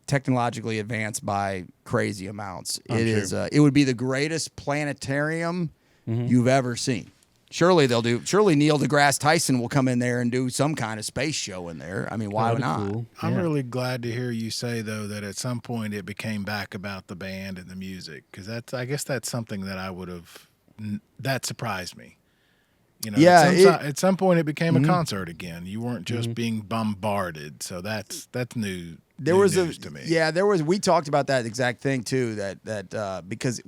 technologically advanced by crazy amounts. It would be the greatest planetarium you've ever seen. Surely Neil deGrasse Tyson will come in there and do some kind of space show in there. I mean, why not? Cool. I'm really glad to hear you say, though, that at some point it became back about the band and the music, because I guess that's something that that surprised me. At some point it became a concert again. You weren't just being bombarded, so that's new. News to me. We talked about that exact thing too. That because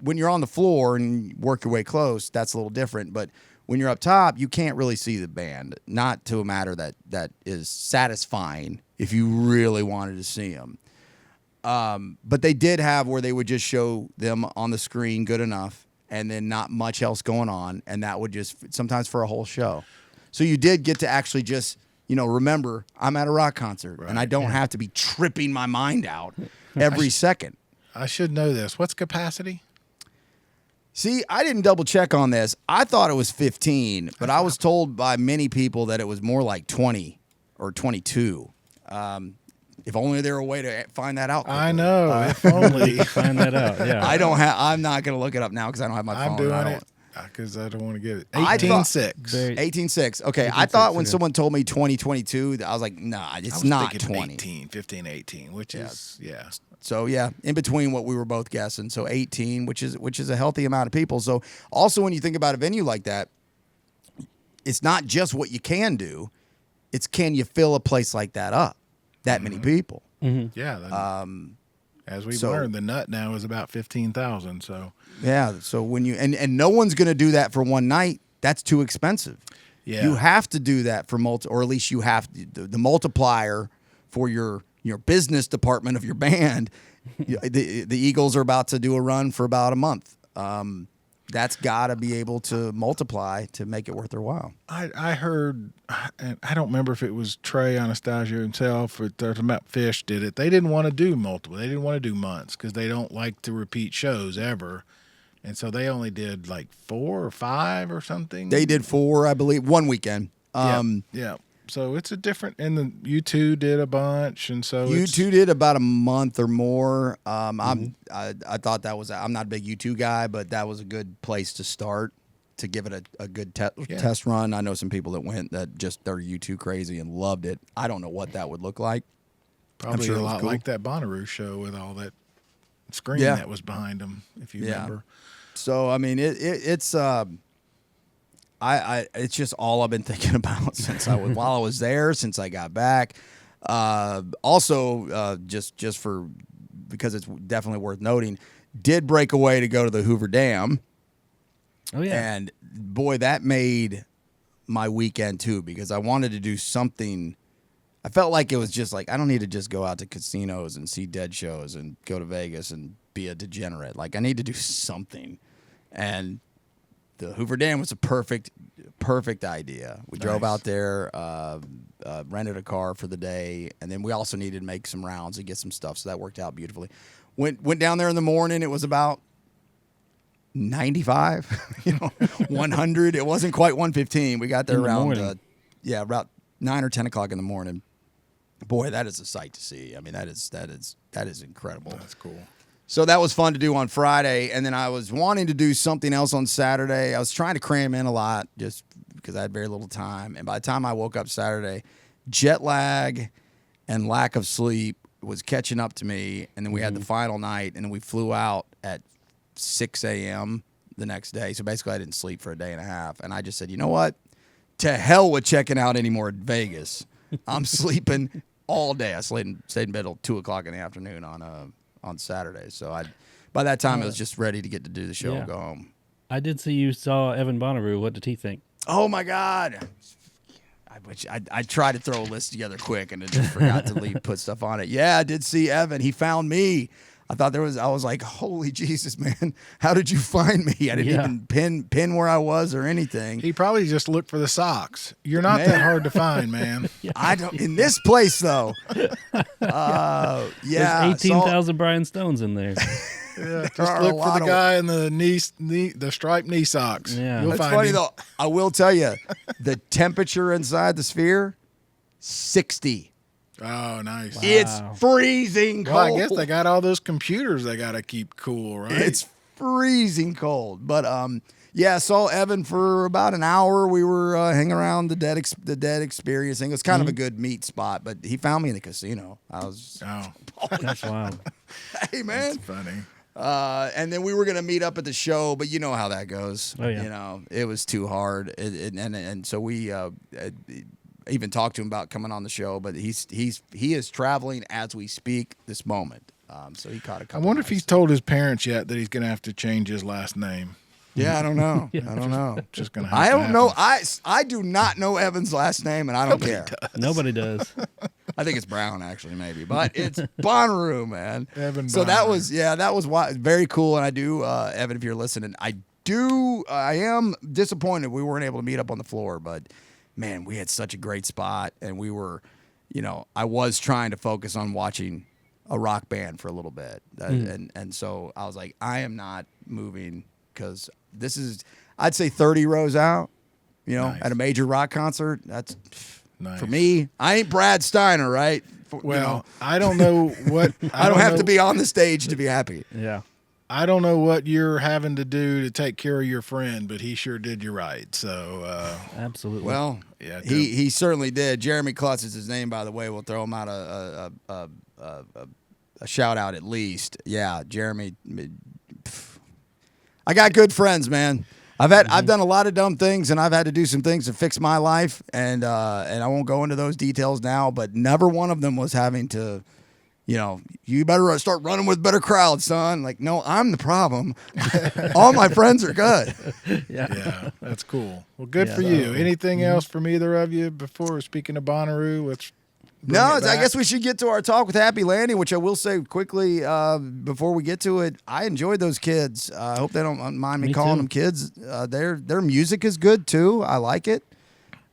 when you're on the floor and work your way close, that's a little different. But when you're up top, you can't really see the band. Not to a matter that is satisfying if you really wanted to see them. But they did have where they would just show them on the screen good enough, and then not much else going on, and that would just sometimes for a whole show. So you did get to actually just, remember, I'm at a rock concert, and I don't have to be tripping my mind out every second. I should know this. What's capacity? See, I didn't double check on this. I thought it was 15, but I was told by many people that it was more like 20 or 22. If only there were a way to find that out quickly. I know. If only. Find that out, yeah. I'm not going to look it up now because I don't have my phone. I'm doing it because I don't want to get it. 18.6. 18.6. Okay. I thought when someone told me 2022, I was like, nah, it's not 20. 15, 18, which is, So in between what we were both guessing. So 18, which is a healthy amount of people. So also when you think about a venue like that, it's not just what you can do, it's can you fill a place like that up, that many people. Mm-hmm. Yeah. As we've learned, the nut now is about 15,000. So so when you and no one's going to do that for one night. That's too expensive. Yeah, you have to do that for or at least you have the multiplier for your business department of your band. The Eagles are about to do a run for about a month. That's got to be able to multiply to make it worth their while. I heard, and I don't remember if it was Trey Anastasia himself or about Fish did it. They didn't want to do multiple. They didn't want to do months because they don't like to repeat shows ever. And so they only did like 4 or 5 or something. They did 4, I believe, one weekend. Yeah. So it's a different, and the U2 did a bunch, and so U2 did about a month or more. I thought that was, I'm not a big U2 guy, but that was a good place to start to give it a good test run. I know some people that went that just they're U2 crazy and loved it. I don't know what that would look like. Probably sure a it was lot cool. like that Bonnaroo show with all that screen Yeah. that was behind them, if you remember. So I mean, it's it's just all I've been thinking about since while I was there, since I got back. Also, just for because it's definitely worth noting, did break away to go to the Hoover Dam. Oh yeah. And boy, that made my weekend too, because I wanted to do something. I felt like it was just like, I don't need to just go out to casinos and see dead shows and go to Vegas and be a degenerate. Like, I need to do something. And the Hoover Dam was a perfect idea. We drove out there, rented a car for the day, and then we also needed to make some rounds and get some stuff, so that worked out beautifully. Went down there in the morning. It was about 95, 100. It wasn't quite 115. We got there around about 9 or 10 o'clock in the morning. Boy, that is a sight to see. I mean, that is incredible. That's cool. So that was fun to do on Friday, and then I was wanting to do something else on Saturday. I was trying to cram in a lot just because I had very little time, and by the time I woke up Saturday, jet lag and lack of sleep was catching up to me, and then we had the final night, and then we flew out at 6 a.m. the next day. So basically, I didn't sleep for a day and a half, and I just said, you know what? To hell with checking out anymore at Vegas. I'm sleeping all day. I stayed in bed till 2 o'clock in the afternoon on Saturday. So by that time, I was just ready to get to do the show and go home. I did see you saw Evan Bonnaroo. What did he think? Oh my God! I tried to throw a list together quick and I just forgot to put stuff on it. Yeah, I did see Evan. He found me. I was like, holy Jesus, man! How did you find me? I didn't even pin where I was or anything. He probably just looked for the socks. You're not that hard to find, man. I don't in this place though. There's 18,000 Bryan Stones in there. Yeah, just look for the guy in the striped knee socks. Yeah, you'll That's find funny him. though. I will tell you, the temperature inside the Sphere, 60. Oh, nice. Wow. It's freezing cold. Well, I guess they got all those computers they got to keep cool, right? It's freezing cold. But yeah, I saw Evan for about an hour. We were hanging around the dead experience thing. It was kind of a good meet spot, but he found me in the casino. I was that's wild. hey man, That's funny. and then we were gonna meet up at the show, but you know how that goes. Oh, yeah. It was too hard, and so we even talked to him about coming on the show, but he is traveling as we speak this moment. So he caught a I couple. wonder if he's told his parents yet that he's going to have to change his last name. Yeah, I don't know. I don't know. Just going to. I don't know. I do not know Evan's last name, and I don't care. Nobody does. I think it's Brown, actually, maybe, but it's Bonnaroo, man. Evan So Bonnaroo. that was very cool, and I do, Evan, if you're listening, I am disappointed we weren't able to meet up on the floor, but man, we had such a great spot, and we were, I was trying to focus on watching a rock band for a little bit, and so I was like, I am not moving because this is, I'd say 30 rows out, Nice. at a major rock concert. That's Nice. for me. I ain't Brad Steiner, right? Well, I don't know what. I don't have to be on the stage to be happy. Yeah. I don't know what you're having to do to take care of your friend, but he sure did you right. So, Absolutely. Well, Yeah, he certainly did. Jeremy Klutz is his name, by the way. We'll throw him out a shout out at least. Yeah, Jeremy. I got good friends, man. I've done a lot of dumb things, and I've had to do some things to fix my life, and I won't go into those details now. But never one of them was having to. You better start running with better crowds, son. Like, no, I'm the problem. All my friends are good. yeah, that's cool. Well, good for you. Anything else from either of you before speaking of Bonnaroo? Let's bring No, it I back. guess we should get to our talk with Happy Landing, which I will say quickly before we get to it. I enjoyed those kids. I hope they don't mind me calling too. them kids. Their music is good too. I like it.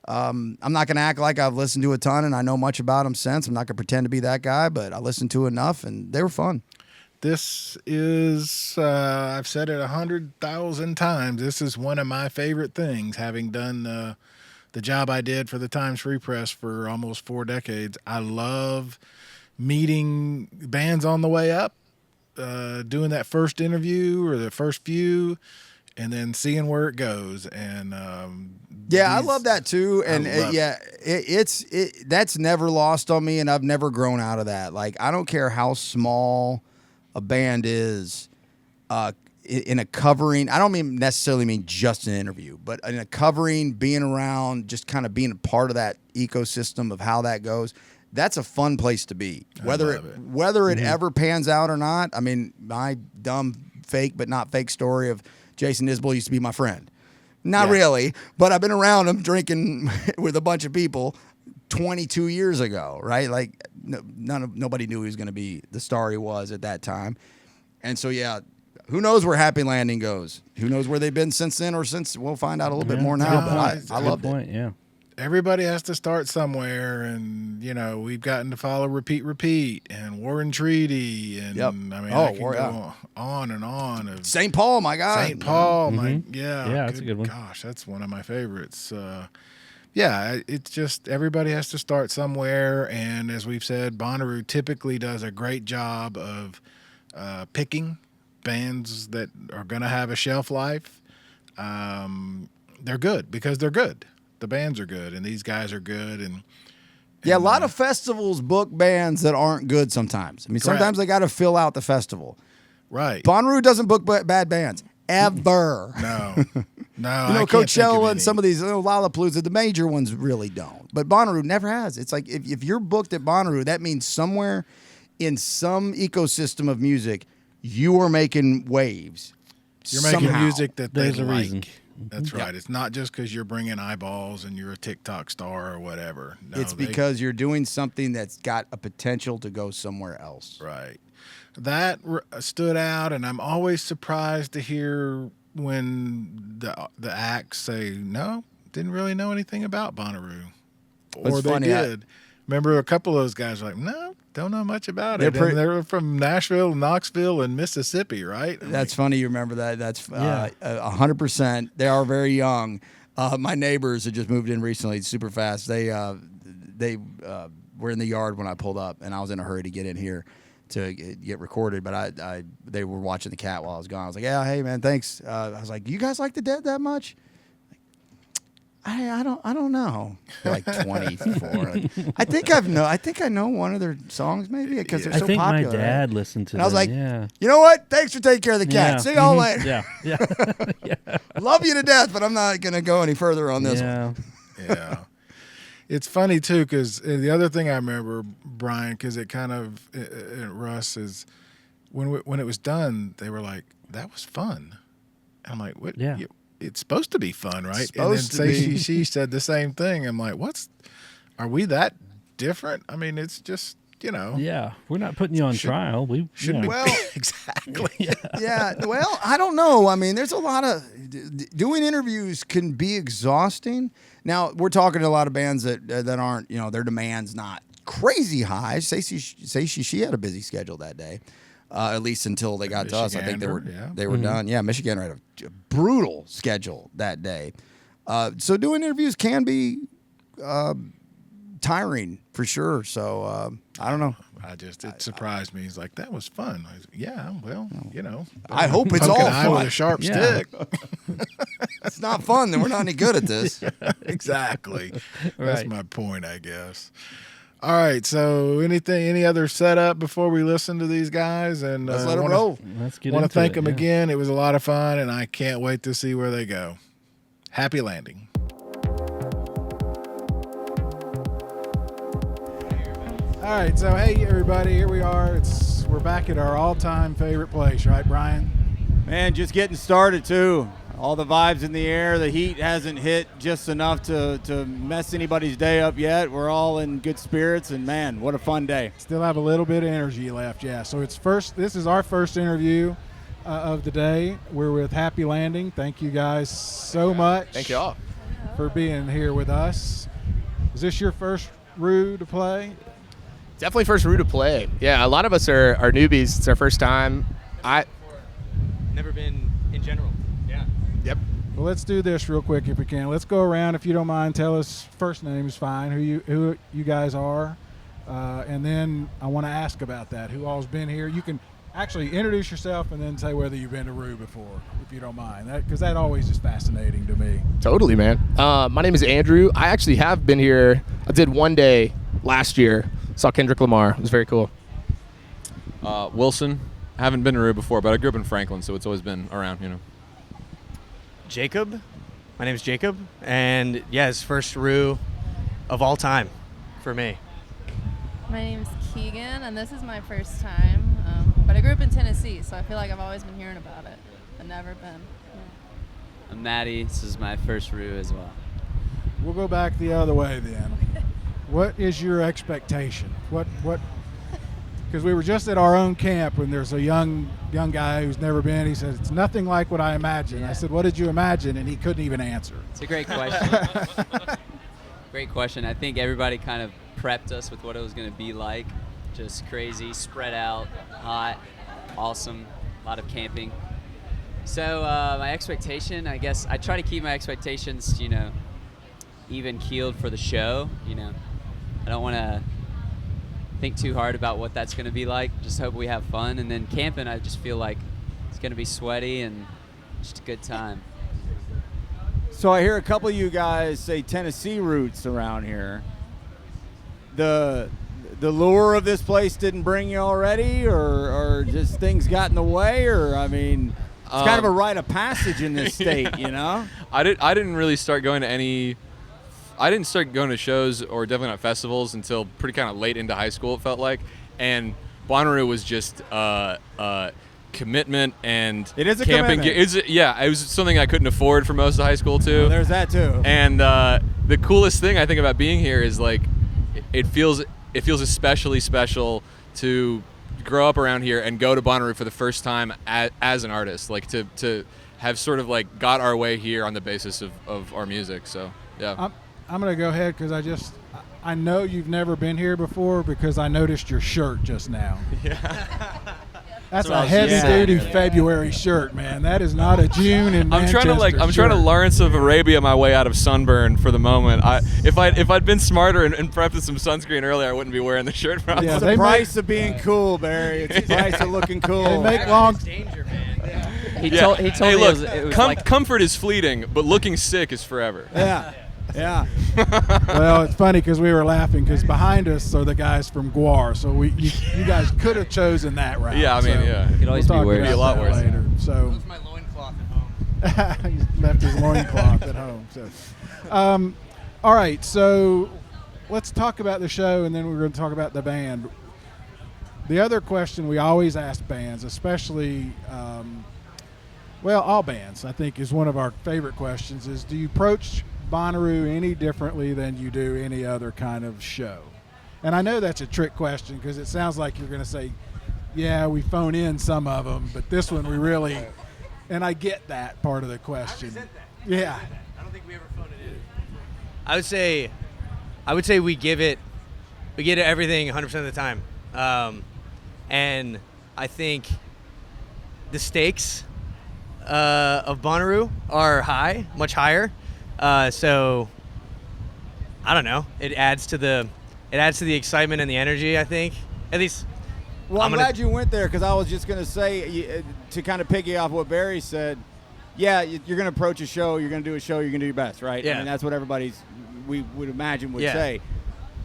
I'm not going to act like I've listened to a ton and I know much about them since. I'm not going to pretend to be that guy, but I listened to enough and they were fun. This is, I've said it 100,000 times. This is one of my favorite things, having done the job I did for the Times Free Press for almost 4 decades, I love meeting bands on the way up, doing that first interview or the first few, and then seeing where it goes. And I love that too. And that's never lost on me, and I've never grown out of that. Like, I don't care how small a band is, in a covering, I don't necessarily mean just an interview, but in a covering, being around, just kind of being a part of that ecosystem of how that goes. That's a fun place to be. Whether it ever pans out or not. I mean, my dumb fake but not fake story of Jason Isbell used to be my friend. Not really, but I've been around him drinking with a bunch of people 22 years ago, right? Like, nobody knew he was going to be the star he was at that time. And so, who knows where Happy Landing goes? Who knows where they've been since then, or since we'll find out a little bit more now. But I loved it. Yeah. Everybody has to start somewhere, and we've gotten to follow Repeat, and War and Treaty, and I mean, I can go on and on. Of St. Paul, my God. St. Paul, yeah, that's a good one. Gosh, that's one of my favorites. It's just everybody has to start somewhere, and as we've said, Bonnaroo typically does a great job of picking bands that are going to have a shelf life. They're good because they're good. The bands are good, and these guys are good. And a lot of festivals book bands that aren't good sometimes. I mean, sometimes they got to fill out the festival. Right. Bonnaroo doesn't book bad bands ever. No. Coachella and some of these Lollapalooza, the major ones really don't. But Bonnaroo never has. It's like if you're booked at Bonnaroo, that means somewhere in some ecosystem of music, you are making waves. You're making music that There's they a like. reason. That's right. It's not just because you're bringing eyeballs and you're a TikTok star or whatever. No, it's because you're doing something that's got a potential to go somewhere else. Right. That stood out, and I'm always surprised to hear when the acts say, no, didn't really know anything about Bonnaroo. Or they did. Remember a couple of those guys were like, no, don't know much about it. And they're from Nashville, Knoxville, and Mississippi, right? That's funny you remember that. That's 100%. They are very young. My neighbors had just moved in recently, super fast. They were in the yard when I pulled up, and I was in a hurry to get in here to get recorded. But they were watching the cat while I was gone. I was like, yeah, hey, man, thanks. I was like, you guys like the Dead that much? I don't know. They're like 24. I think I know one of their songs maybe because they're so popular. I think my dad listened to them. I was like, you know what? Thanks for taking care of the cat. See y'all later. Yeah. Love you to death, but I'm not going to go any further on this one. Yeah. It's funny too because the other thing I remember, Brian, because it kind of Russ is when it was done, they were like, "That was fun." And I'm like, "What?" Yeah. It's supposed to be fun, right? And then she said the same thing. I'm like, are we that different? I mean, it's just, Yeah, we're not putting you on trial. We should be. Well, exactly. Yeah. Well, I don't know. I mean, there's a lot of doing interviews can be exhausting. Now, we're talking to a lot of bands that aren't, their demand's not crazy high. She had a busy schedule that day. At least until they got to us. I think they were done. Yeah, Michigan had a brutal schedule that day. So doing interviews can be tiring for sure. So I don't know. It surprised me. He's like, that was fun. I was, yeah, well, I hope it's all fun. With a sharp stick. It's not fun, then we're not any good at this. Exactly. That's my point, I guess. All right, so any other setup before we listen to these guys? And let's let it roll. Let's get want to thank them yeah. again. It was a lot of fun, and I can't wait to see where they go. Happy Landing. All right, so hey everybody, here we are. We're back at our all-time favorite place, right, Brian? Man, just getting started too. All the vibes in the air. The heat hasn't hit just enough to mess anybody's day up yet. We're all in good spirits, and man, what a fun day. Still have a little bit of energy left, yeah. So this is our first interview of the day. We're with Happy Landing. Thank you guys so much. Thank you all for being here with us. Is this your first Roo to play? Definitely first Roo to play. Yeah, a lot of us are newbies. It's our first time. Never been in general. Yeah. Yep. Well, let's do this real quick if we can. Let's go around, if you don't mind. Tell us, first name is fine, who you guys are, and then I want to ask about that. Who all's been here? You can actually introduce yourself and then say whether you've been to Roo before, if you don't mind, because that always is fascinating to me. Totally, man. My name is Andrew. I actually have been here. I did one day last year. Saw Kendrick Lamar. It was very cool. Wilson. I haven't been to Roo before, but I grew up in Franklin, so it's always been around, you know. Jacob. My name is Jacob, and yeah, it's first Roo of all time for me. My name's Keegan, and this is my first time. But I grew up in Tennessee, so I feel like I've always been hearing about it, but never been. Yeah. I'm Matty. This is my first Roo as well. We'll go back the other way then. What is your expectation? What? Because we were just at our own camp when there's a young guy who's never been. He said, it's nothing like what I imagined. Yeah. I said, what did you imagine? And he couldn't even answer. It's a great question. Great question. I think everybody kind of prepped us with what it was going to be like. Just crazy, spread out, hot, awesome, a lot of camping. So my expectation, I guess, I try to keep my expectations, even keeled for the show. I don't want to think too hard about what that's going to be like. Just hope we have fun. And then camping, I just feel like it's going to be sweaty and just a good time. So I hear a couple of you guys say Tennessee roots around here. The lure of this place didn't bring you already, or just things got in the way, or I mean, it's kind of a rite of passage in this state, I didn't really start going to I didn't start going to shows or definitely not festivals until pretty kind of late into high school, it felt like. And Bonnaroo was just commitment, and it is a camping. commitment. It was something I couldn't afford for most of high school too. Well, there's that too. And the coolest thing I think about being here is like it feels especially special to grow up around here and go to Bonnaroo for the first time as an artist, like to have sort of like got our way here on the basis of our music. So yeah. I'm going to go ahead because I know you've never been here before because I noticed your shirt just now. Yeah. That's a heavy-duty February shirt, man. That is not a June in Manchester I'm trying to Lawrence of Arabia my way out of sunburn for the moment. If I'd been smarter and prepped with some sunscreen earlier, I wouldn't be wearing the shirt. Probably. Yeah, it's the price of being cool, Barry. It's the price of looking cool. They make long. Danger, man. He told me look, it was like comfort is fleeting, but looking sick is forever. Yeah. Yeah. Well, it's funny because we were laughing because behind us are the guys from Guar, so you guys could have chosen that route. Yeah, I mean, it could always be worse. It'd be a lot worse later. So That's my loincloth at home. he left his loincloth at home. So, all right. So let's talk about the show, and then we're going to talk about the band. The other question we always ask bands, especially, all bands, I think, is one of our favorite questions: is do you approach Bonnaroo any differently than you do any other kind of show? And I know that's a trick question because it sounds like you're going to say, yeah, we phone in some of them, but this one we really, and I get that part of the question. I resent that. Yeah. I don't think we ever phone it in. I would say we give it everything 100% of the time. And I think the stakes of Bonnaroo are high, much higher. So I don't know. It adds to the excitement and the energy, I think. At least. Well, I'm glad you went there because I was just going to say, to kind of piggy off what Barry said, yeah, you're going to approach a show, you're going to do a show, you're going to do your best, right? Yeah. I mean, that's what we would imagine would say.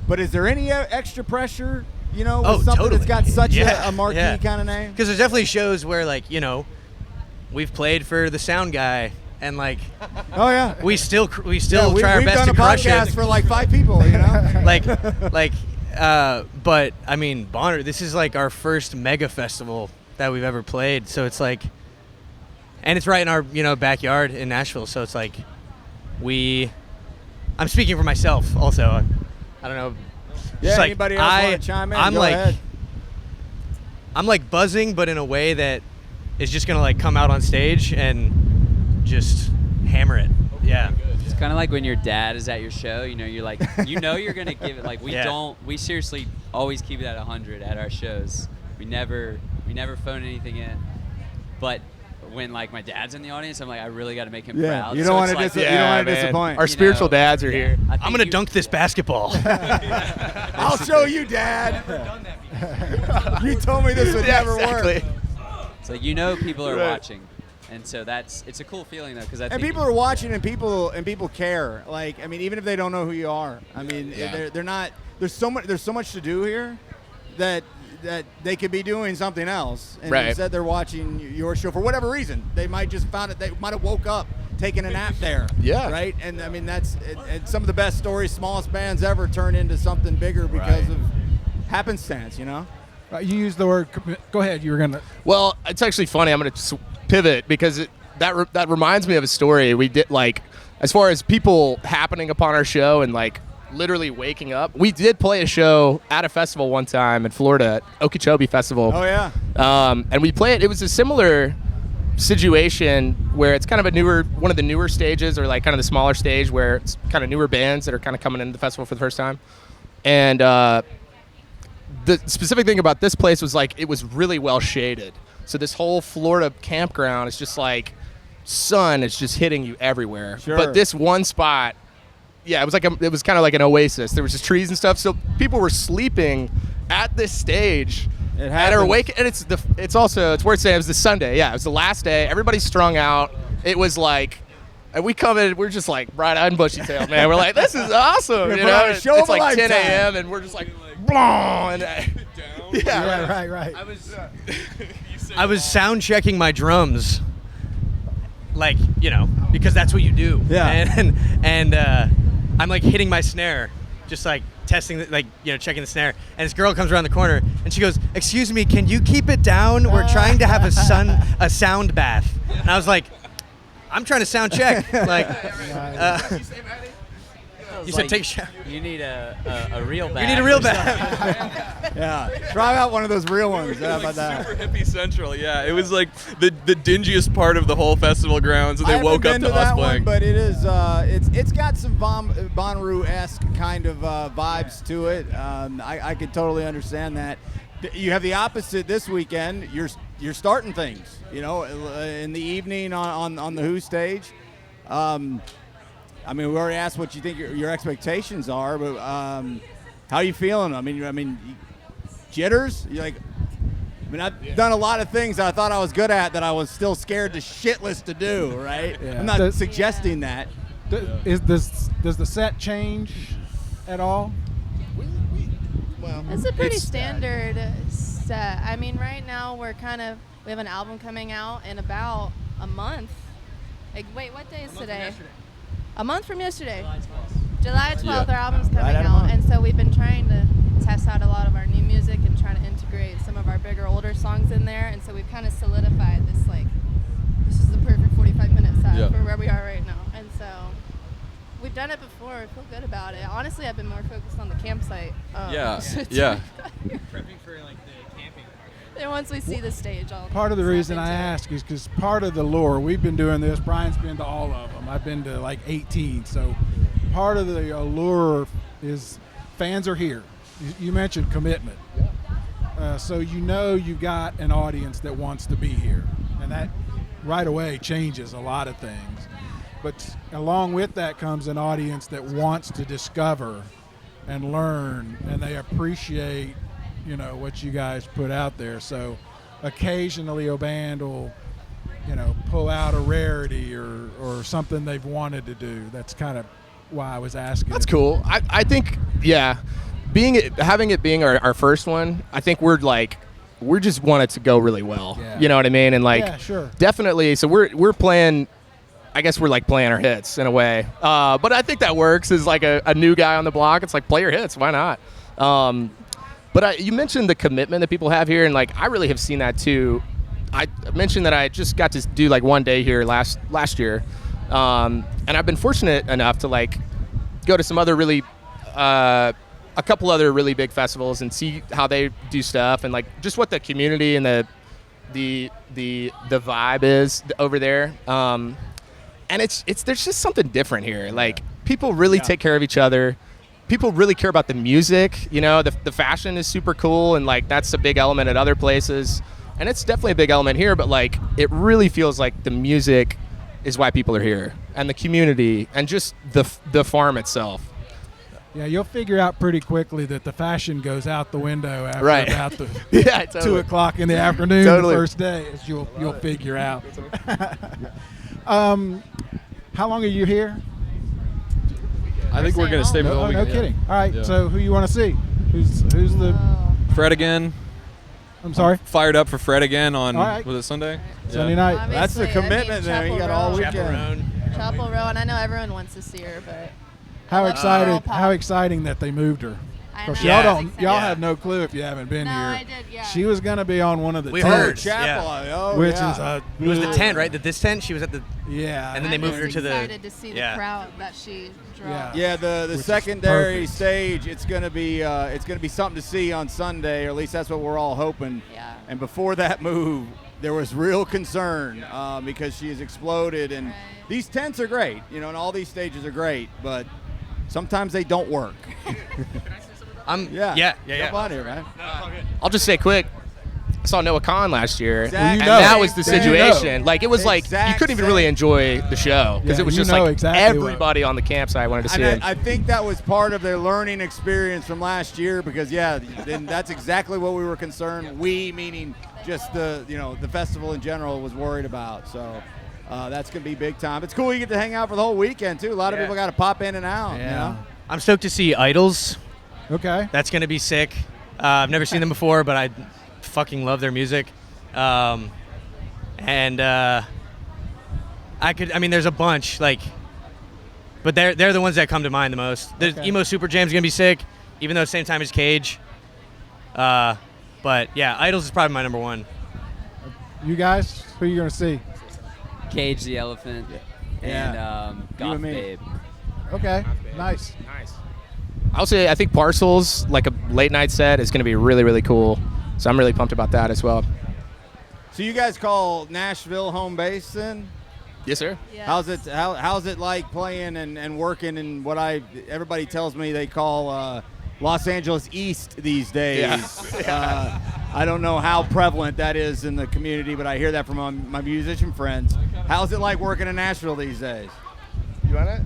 But is there any extra pressure, with something totally. that's got such a marquee kind of name? Because there's definitely shows where, we've played for the sound guy. And oh yeah, we still try our best to We've crush it. done a podcast for like 5 people, But I mean, Bonnaroo. This is like our first mega festival that we've ever played. So it's like, and it's right in our backyard in Nashville. So it's like, I'm speaking for myself also. I don't know. Yeah. Anybody else want to chime in? Go ahead. I'm like buzzing, but in a way that is just gonna like come out on stage and just hammer it. Yeah. It's kind of like when your dad is at your show, you're like, you're going to give it, like, we seriously always keep it at 100 at our shows. We never phone anything in. But when like my dad's in the audience, I'm like, I really got to make him Yeah, proud. you don't want to it's like, disappoint. Our spiritual dads are here. I I'm think gonna you- dunk this basketball. I'll show you, Dad. You told me this would never work. It's like, you know, people are Right. watching, and so it's a cool feeling though, because I And think people are watching, and people care. Like, I mean, even if they don't know who you are, I mean, they're not. There's so much to do here that they could be doing something else, and Right. instead they're watching your show for whatever reason. They might just found it. They might have woke up taking a nap there. Yeah. Right. And I mean, that's some of the best stories. Smallest bands ever turn into something bigger because of happenstance. You know. You used the word. Go ahead. You were gonna. Well, it's actually funny. I'm going to pivot because that reminds me of a story we did, like, as far as people happening upon our show and like literally waking up. We did play a show at a festival one time in Florida, Okeechobee Festival. Oh yeah. And we played. It was a similar situation where it's kind of one of the newer stages, or like kind of the smaller stage where it's kind of newer bands that are kind of coming into the festival for the first time. And the specific thing about this place was like it was really well shaded. So this whole Florida campground is just like sun is just hitting you everywhere. Sure. But this one spot, yeah, it was kind of like an oasis. There was just trees and stuff. So people were sleeping at this stage. It And happens. are awake, and it's worth saying it was the Sunday. Yeah, it was the last day. Everybody's strung out. It was like, and we come in, we're just like bright-eyed and bushy-tailed, man. We're like, this is awesome. We're You putting know, on a show it's of a like 10 lifetime. a.m. and we're just like, blah, and Yeah. Right. I was sound checking my drums, like, you know, because that's what you do. Yeah. And I'm like hitting my snare, just like testing, checking the snare. And this girl comes around the corner and she goes, "Excuse me, can you keep it down? We're trying to have a sound bath." And I was like, "I'm trying to sound check." Like, you said take a shower. You need a real bag. You need a real bath. Yeah. Try out one of those real ones. How about that? Super hippie central, yeah. It was like the dingiest part of the whole festival grounds, and they woke up to us playing. But it is it's got some Bonnaroo-esque kind of vibes to it. I could totally understand that. You have the opposite this weekend. You're starting things, you know, in the evening on the Who stage. I mean, we already asked what you think your expectations are, but how are you feeling? I mean, jitters? You're like, I've done a lot of things that I thought I was good at that I was still scared to shitless to do, right? Yeah. I'm not suggesting that. Does the set change at all? It's a pretty standard set. I mean, right now we have an album coming out in about a month. Like, wait, what day is today? A month from yesterday. July 12th, our album's coming Right at a out. month. And so we've been trying to test out a lot of our new music and trying to integrate some of our bigger, older songs in there. And so we've kind of solidified this, like, this is the perfect 45-minute set for where we are right now. And so we've done it before. I feel good about it. Honestly, I've been more focused on the campsite. Yeah. Prepping for like the camping. And once we see the stage, I'll Part of the snap reason I into it. ask is because part of the lure, we've been doing this. Brian's been to all of them. I've been to like 18. So part of the allure is fans are here. You mentioned commitment. So you know you've got an audience that wants to be here. And that right away changes a lot of things. But along with that comes an audience that wants to discover and learn, and they appreciate, you know, what you guys put out there. So occasionally a band will, you know, pull out a rarity or something they've wanted to do. That's kind of why I was asking. That's cool. I think, yeah, having it being our first one, I think we just want it to go really well. Yeah. You know what I mean? And like, Yeah, sure. definitely. So we're playing. I guess we're like playing our hits in a way. But I think that works as like a new guy on the block. It's like, play your hits. Why not? But you mentioned the commitment that people have here, and like I really have seen that too. I mentioned that I just got to do like one day here last year, and I've been fortunate enough to like go to some other a couple other really big festivals and see how they do stuff, and like just what the community and the vibe is over there. And there's just something different here. Like people really take care of each other. People really care about the music. You know, the fashion is super cool, and like that's a big element at other places. And it's definitely a big element here, but like it really feels like the music is why people are here, and the community, and just the farm itself. Yeah, you'll figure out pretty quickly that the fashion goes out the window after Right. about the Yeah, totally. 2 o'clock in the afternoon Totally. the first day, as you'll figure out. How long are you here? I think we're gonna stay for the whole No weekend. kidding. All right, Yeah. so who you want to see? Who's the? Fred again. I'm sorry. Fired up for Fred again on All right. was it Sunday? Sunday night. That's the Obviously, commitment there. You got all weekend. Chapel Row, and I know everyone wants to see her, but How Girl excited! pop. How exciting that they moved her. I Of course, know. y'all Yeah. don't. Y'all Yeah. have no clue if you haven't been No, here. I did, yeah. She was gonna be on one of the We tents, heard. Chapel. Oh, which yeah. is a. It was the tent, right? This tent. She was at the. Yeah. And then they I'm moved her just to the. excited to see the yeah. crowd that she draws. Yeah, the Which is secondary perfect. stage. It's gonna be something to see on Sunday, or at least that's what we're all hoping. Yeah. And before that move, there was real concern because she has exploded, and Right. these tents are great, and all these stages are great, but sometimes they don't work. Yeah. Jump on here, man. I'll just say quick. I saw Noah Khan last year, Exactly. and that was the There you situation. go. Like it was like you Exact couldn't even same. really enjoy the show because Yeah, it was you just know like exactly what- everybody on the campsite wanted to see And it. I think that was part of their learning experience from last year because, then that's exactly what we were concerned. We, meaning just the festival in general, was worried about. So that's going to be big time. It's cool you get to hang out for the whole weekend, too. A lot of people got to pop in and out. Yeah. I'm stoked to see Idols. Okay. That's gonna be sick. I've never seen them before, but I fucking love their music. There's a bunch but they're the ones that come to mind the most. The Okay. Emo Super Jam's gonna be sick, even though it's the same time as Cage. But yeah, Idols is probably my number one. You guys, who are you gonna see? Cage the Elephant and Goth and me. Babe. Okay. Nice. Nice. I'll say I think Parcels, like a late night set, is going to be really, really cool. So I'm really pumped about that as well. So you guys call Nashville home base then? Yes, sir. Yeah. How's it like playing and working in what everybody tells me they call Los Angeles East these days? Yeah. I don't know how prevalent that is in the community, but I hear that from my musician friends. How's it like working in Really days? You want it?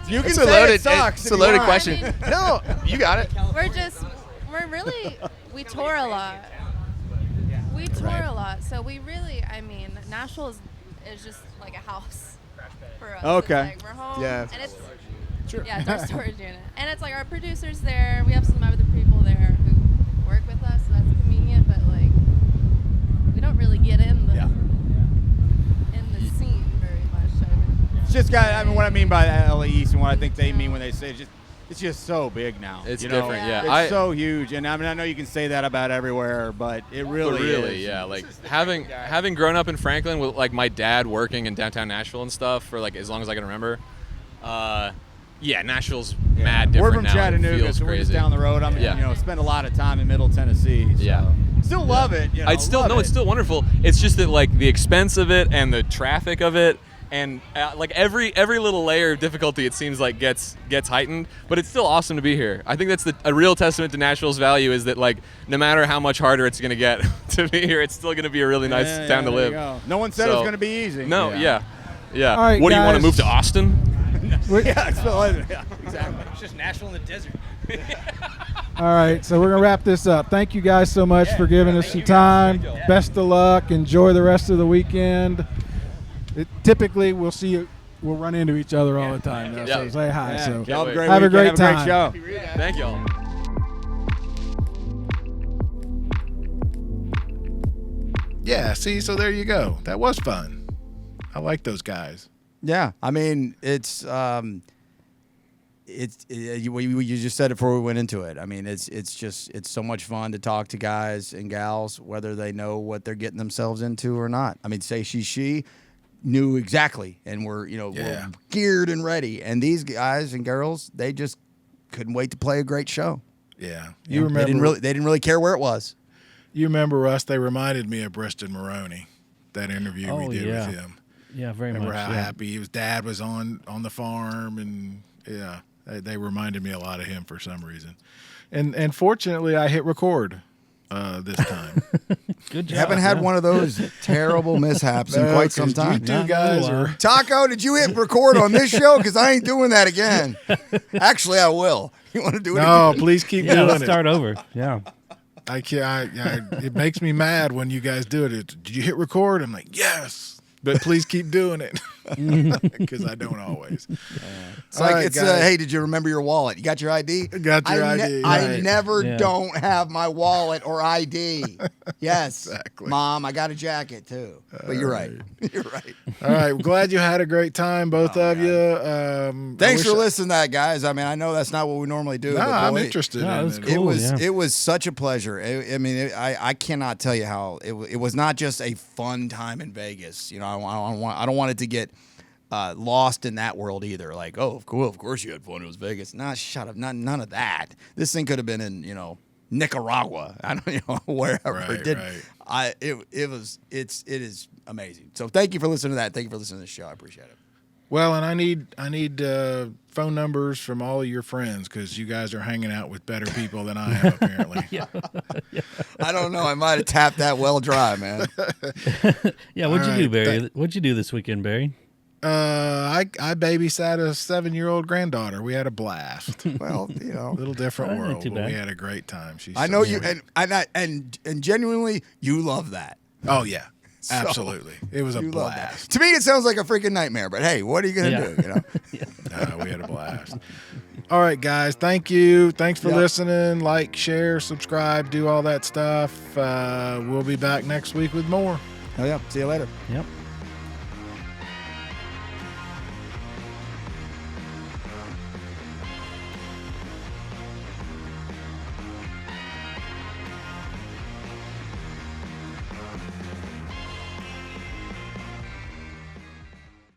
You can It's say a loaded, it sucks. it's if a you loaded want. question. No, you got it. We tour a lot. We tour a lot, so we really, Nashville is just like a house for us. Okay. It's like we're home. Yeah. And it's it's our storage unit, and it's like our producers there. We have some other people there who work with us, so that's convenient. But like, we don't really get in the scene very much. It's just what I mean by LA East and what I think they mean when they say it's just so big now. It's you know? different, yeah. It's so huge, and I know you can say that about everywhere, but it really is. Yeah. Like having grown up in Franklin with like my dad working in downtown Nashville and stuff for like as long as I can remember. Nashville's mad different We're from now. It Chattanooga, feels so we're just crazy. down the road. Spend a lot of time in Middle Tennessee. So. Yeah. Still love it. It's still wonderful. It's just that like the expense of it and the traffic of it, and like every little layer of difficulty, it seems like gets heightened. But it's still awesome to be here. I think that's a real testament to Nashville's value is that like no matter how much harder it's gonna get to be here, it's still gonna be a really nice town to there you live. go. No one said it was going to be easy. No, yeah. All right, What do you want to guys. move to Austin? Exactly. It's just Nashville in the desert. All right, so we're gonna wrap this up. Thank you guys so much for giving us some time. Best of luck. Enjoy the rest of the weekend. Typically, we'll run into each other all the time. Though, so say hi. Yeah, So y'all have a great have a weekend. great Have a time. great show. Thank y'all. Yeah, see, so there you go. That was fun. I like those guys. Yeah, I mean, you just said it before we went into it. I mean, it's so much fun to talk to guys and gals, whether they know what they're getting themselves into or not. I mean, say she knew exactly, and we're geared and ready. And these guys and girls, they just couldn't wait to play a great show. Yeah. You remember? They didn't really care where it was. You remember, Russ, they reminded me of Preston Maroney, that interview we did with him. Yeah, very Remember much. how yeah. happy his dad was on the farm, and they reminded me a lot of him for some reason. And fortunately, I hit record this time. Good job. Haven't had one of those terrible mishaps in quite some 'cause time. You two guys are. Taco, did you hit record on this show? Because I ain't doing that again. Actually, I will. You want to do it No, again? please keep Yeah, doing let's it. start over. Yeah. I can't. It makes me mad when you guys do it. Did you hit record? I'm like, yes, but please keep doing it because I don't always. It's like hey, did you remember your wallet? You got your ID? Got your ID. I right. never Yeah. don't have my wallet or ID. Yes, Exactly. Mom, I got a jacket too. But you're right. You're right. All right, well, glad you had a great time, both of you. Thanks for listening to that, guys. I mean, I know that's not what we normally do. No, but I'm boy, interested No, it in was it. cool. It was such a pleasure. I cannot tell you how it was not just a fun time in Vegas. You know, I don't want it to get lost in that world either. Like, oh, cool, of course you had fun. It was Vegas. Nah, shut up. None of that. This thing could have been in Nicaragua. I don't wherever Right, it did. right. It is amazing. So thank you for listening to that. Thank you for listening to the show. I appreciate it. Well, and I need phone numbers from all of your friends because you guys are hanging out with better people than I am apparently. I don't know. I might have tapped that well dry, man. Yeah, what'd you do, right, Barry? What'd you do this weekend, Barry? I babysat a 7-year-old granddaughter. We had a blast. Well, A little different Not world, too but bad. we had a great time. She's I know so you, sweet. and genuinely, you love that. Oh yeah, So, absolutely. It was a You love that. blast. To me, it sounds like a freaking nightmare. But hey, what are you gonna Yeah. do? You know. We had a blast. All right, guys. Thank you. Thanks for Yep. listening. Like, share, subscribe, do all that stuff. We'll be back next week with more. Oh yeah. See you later. Yep.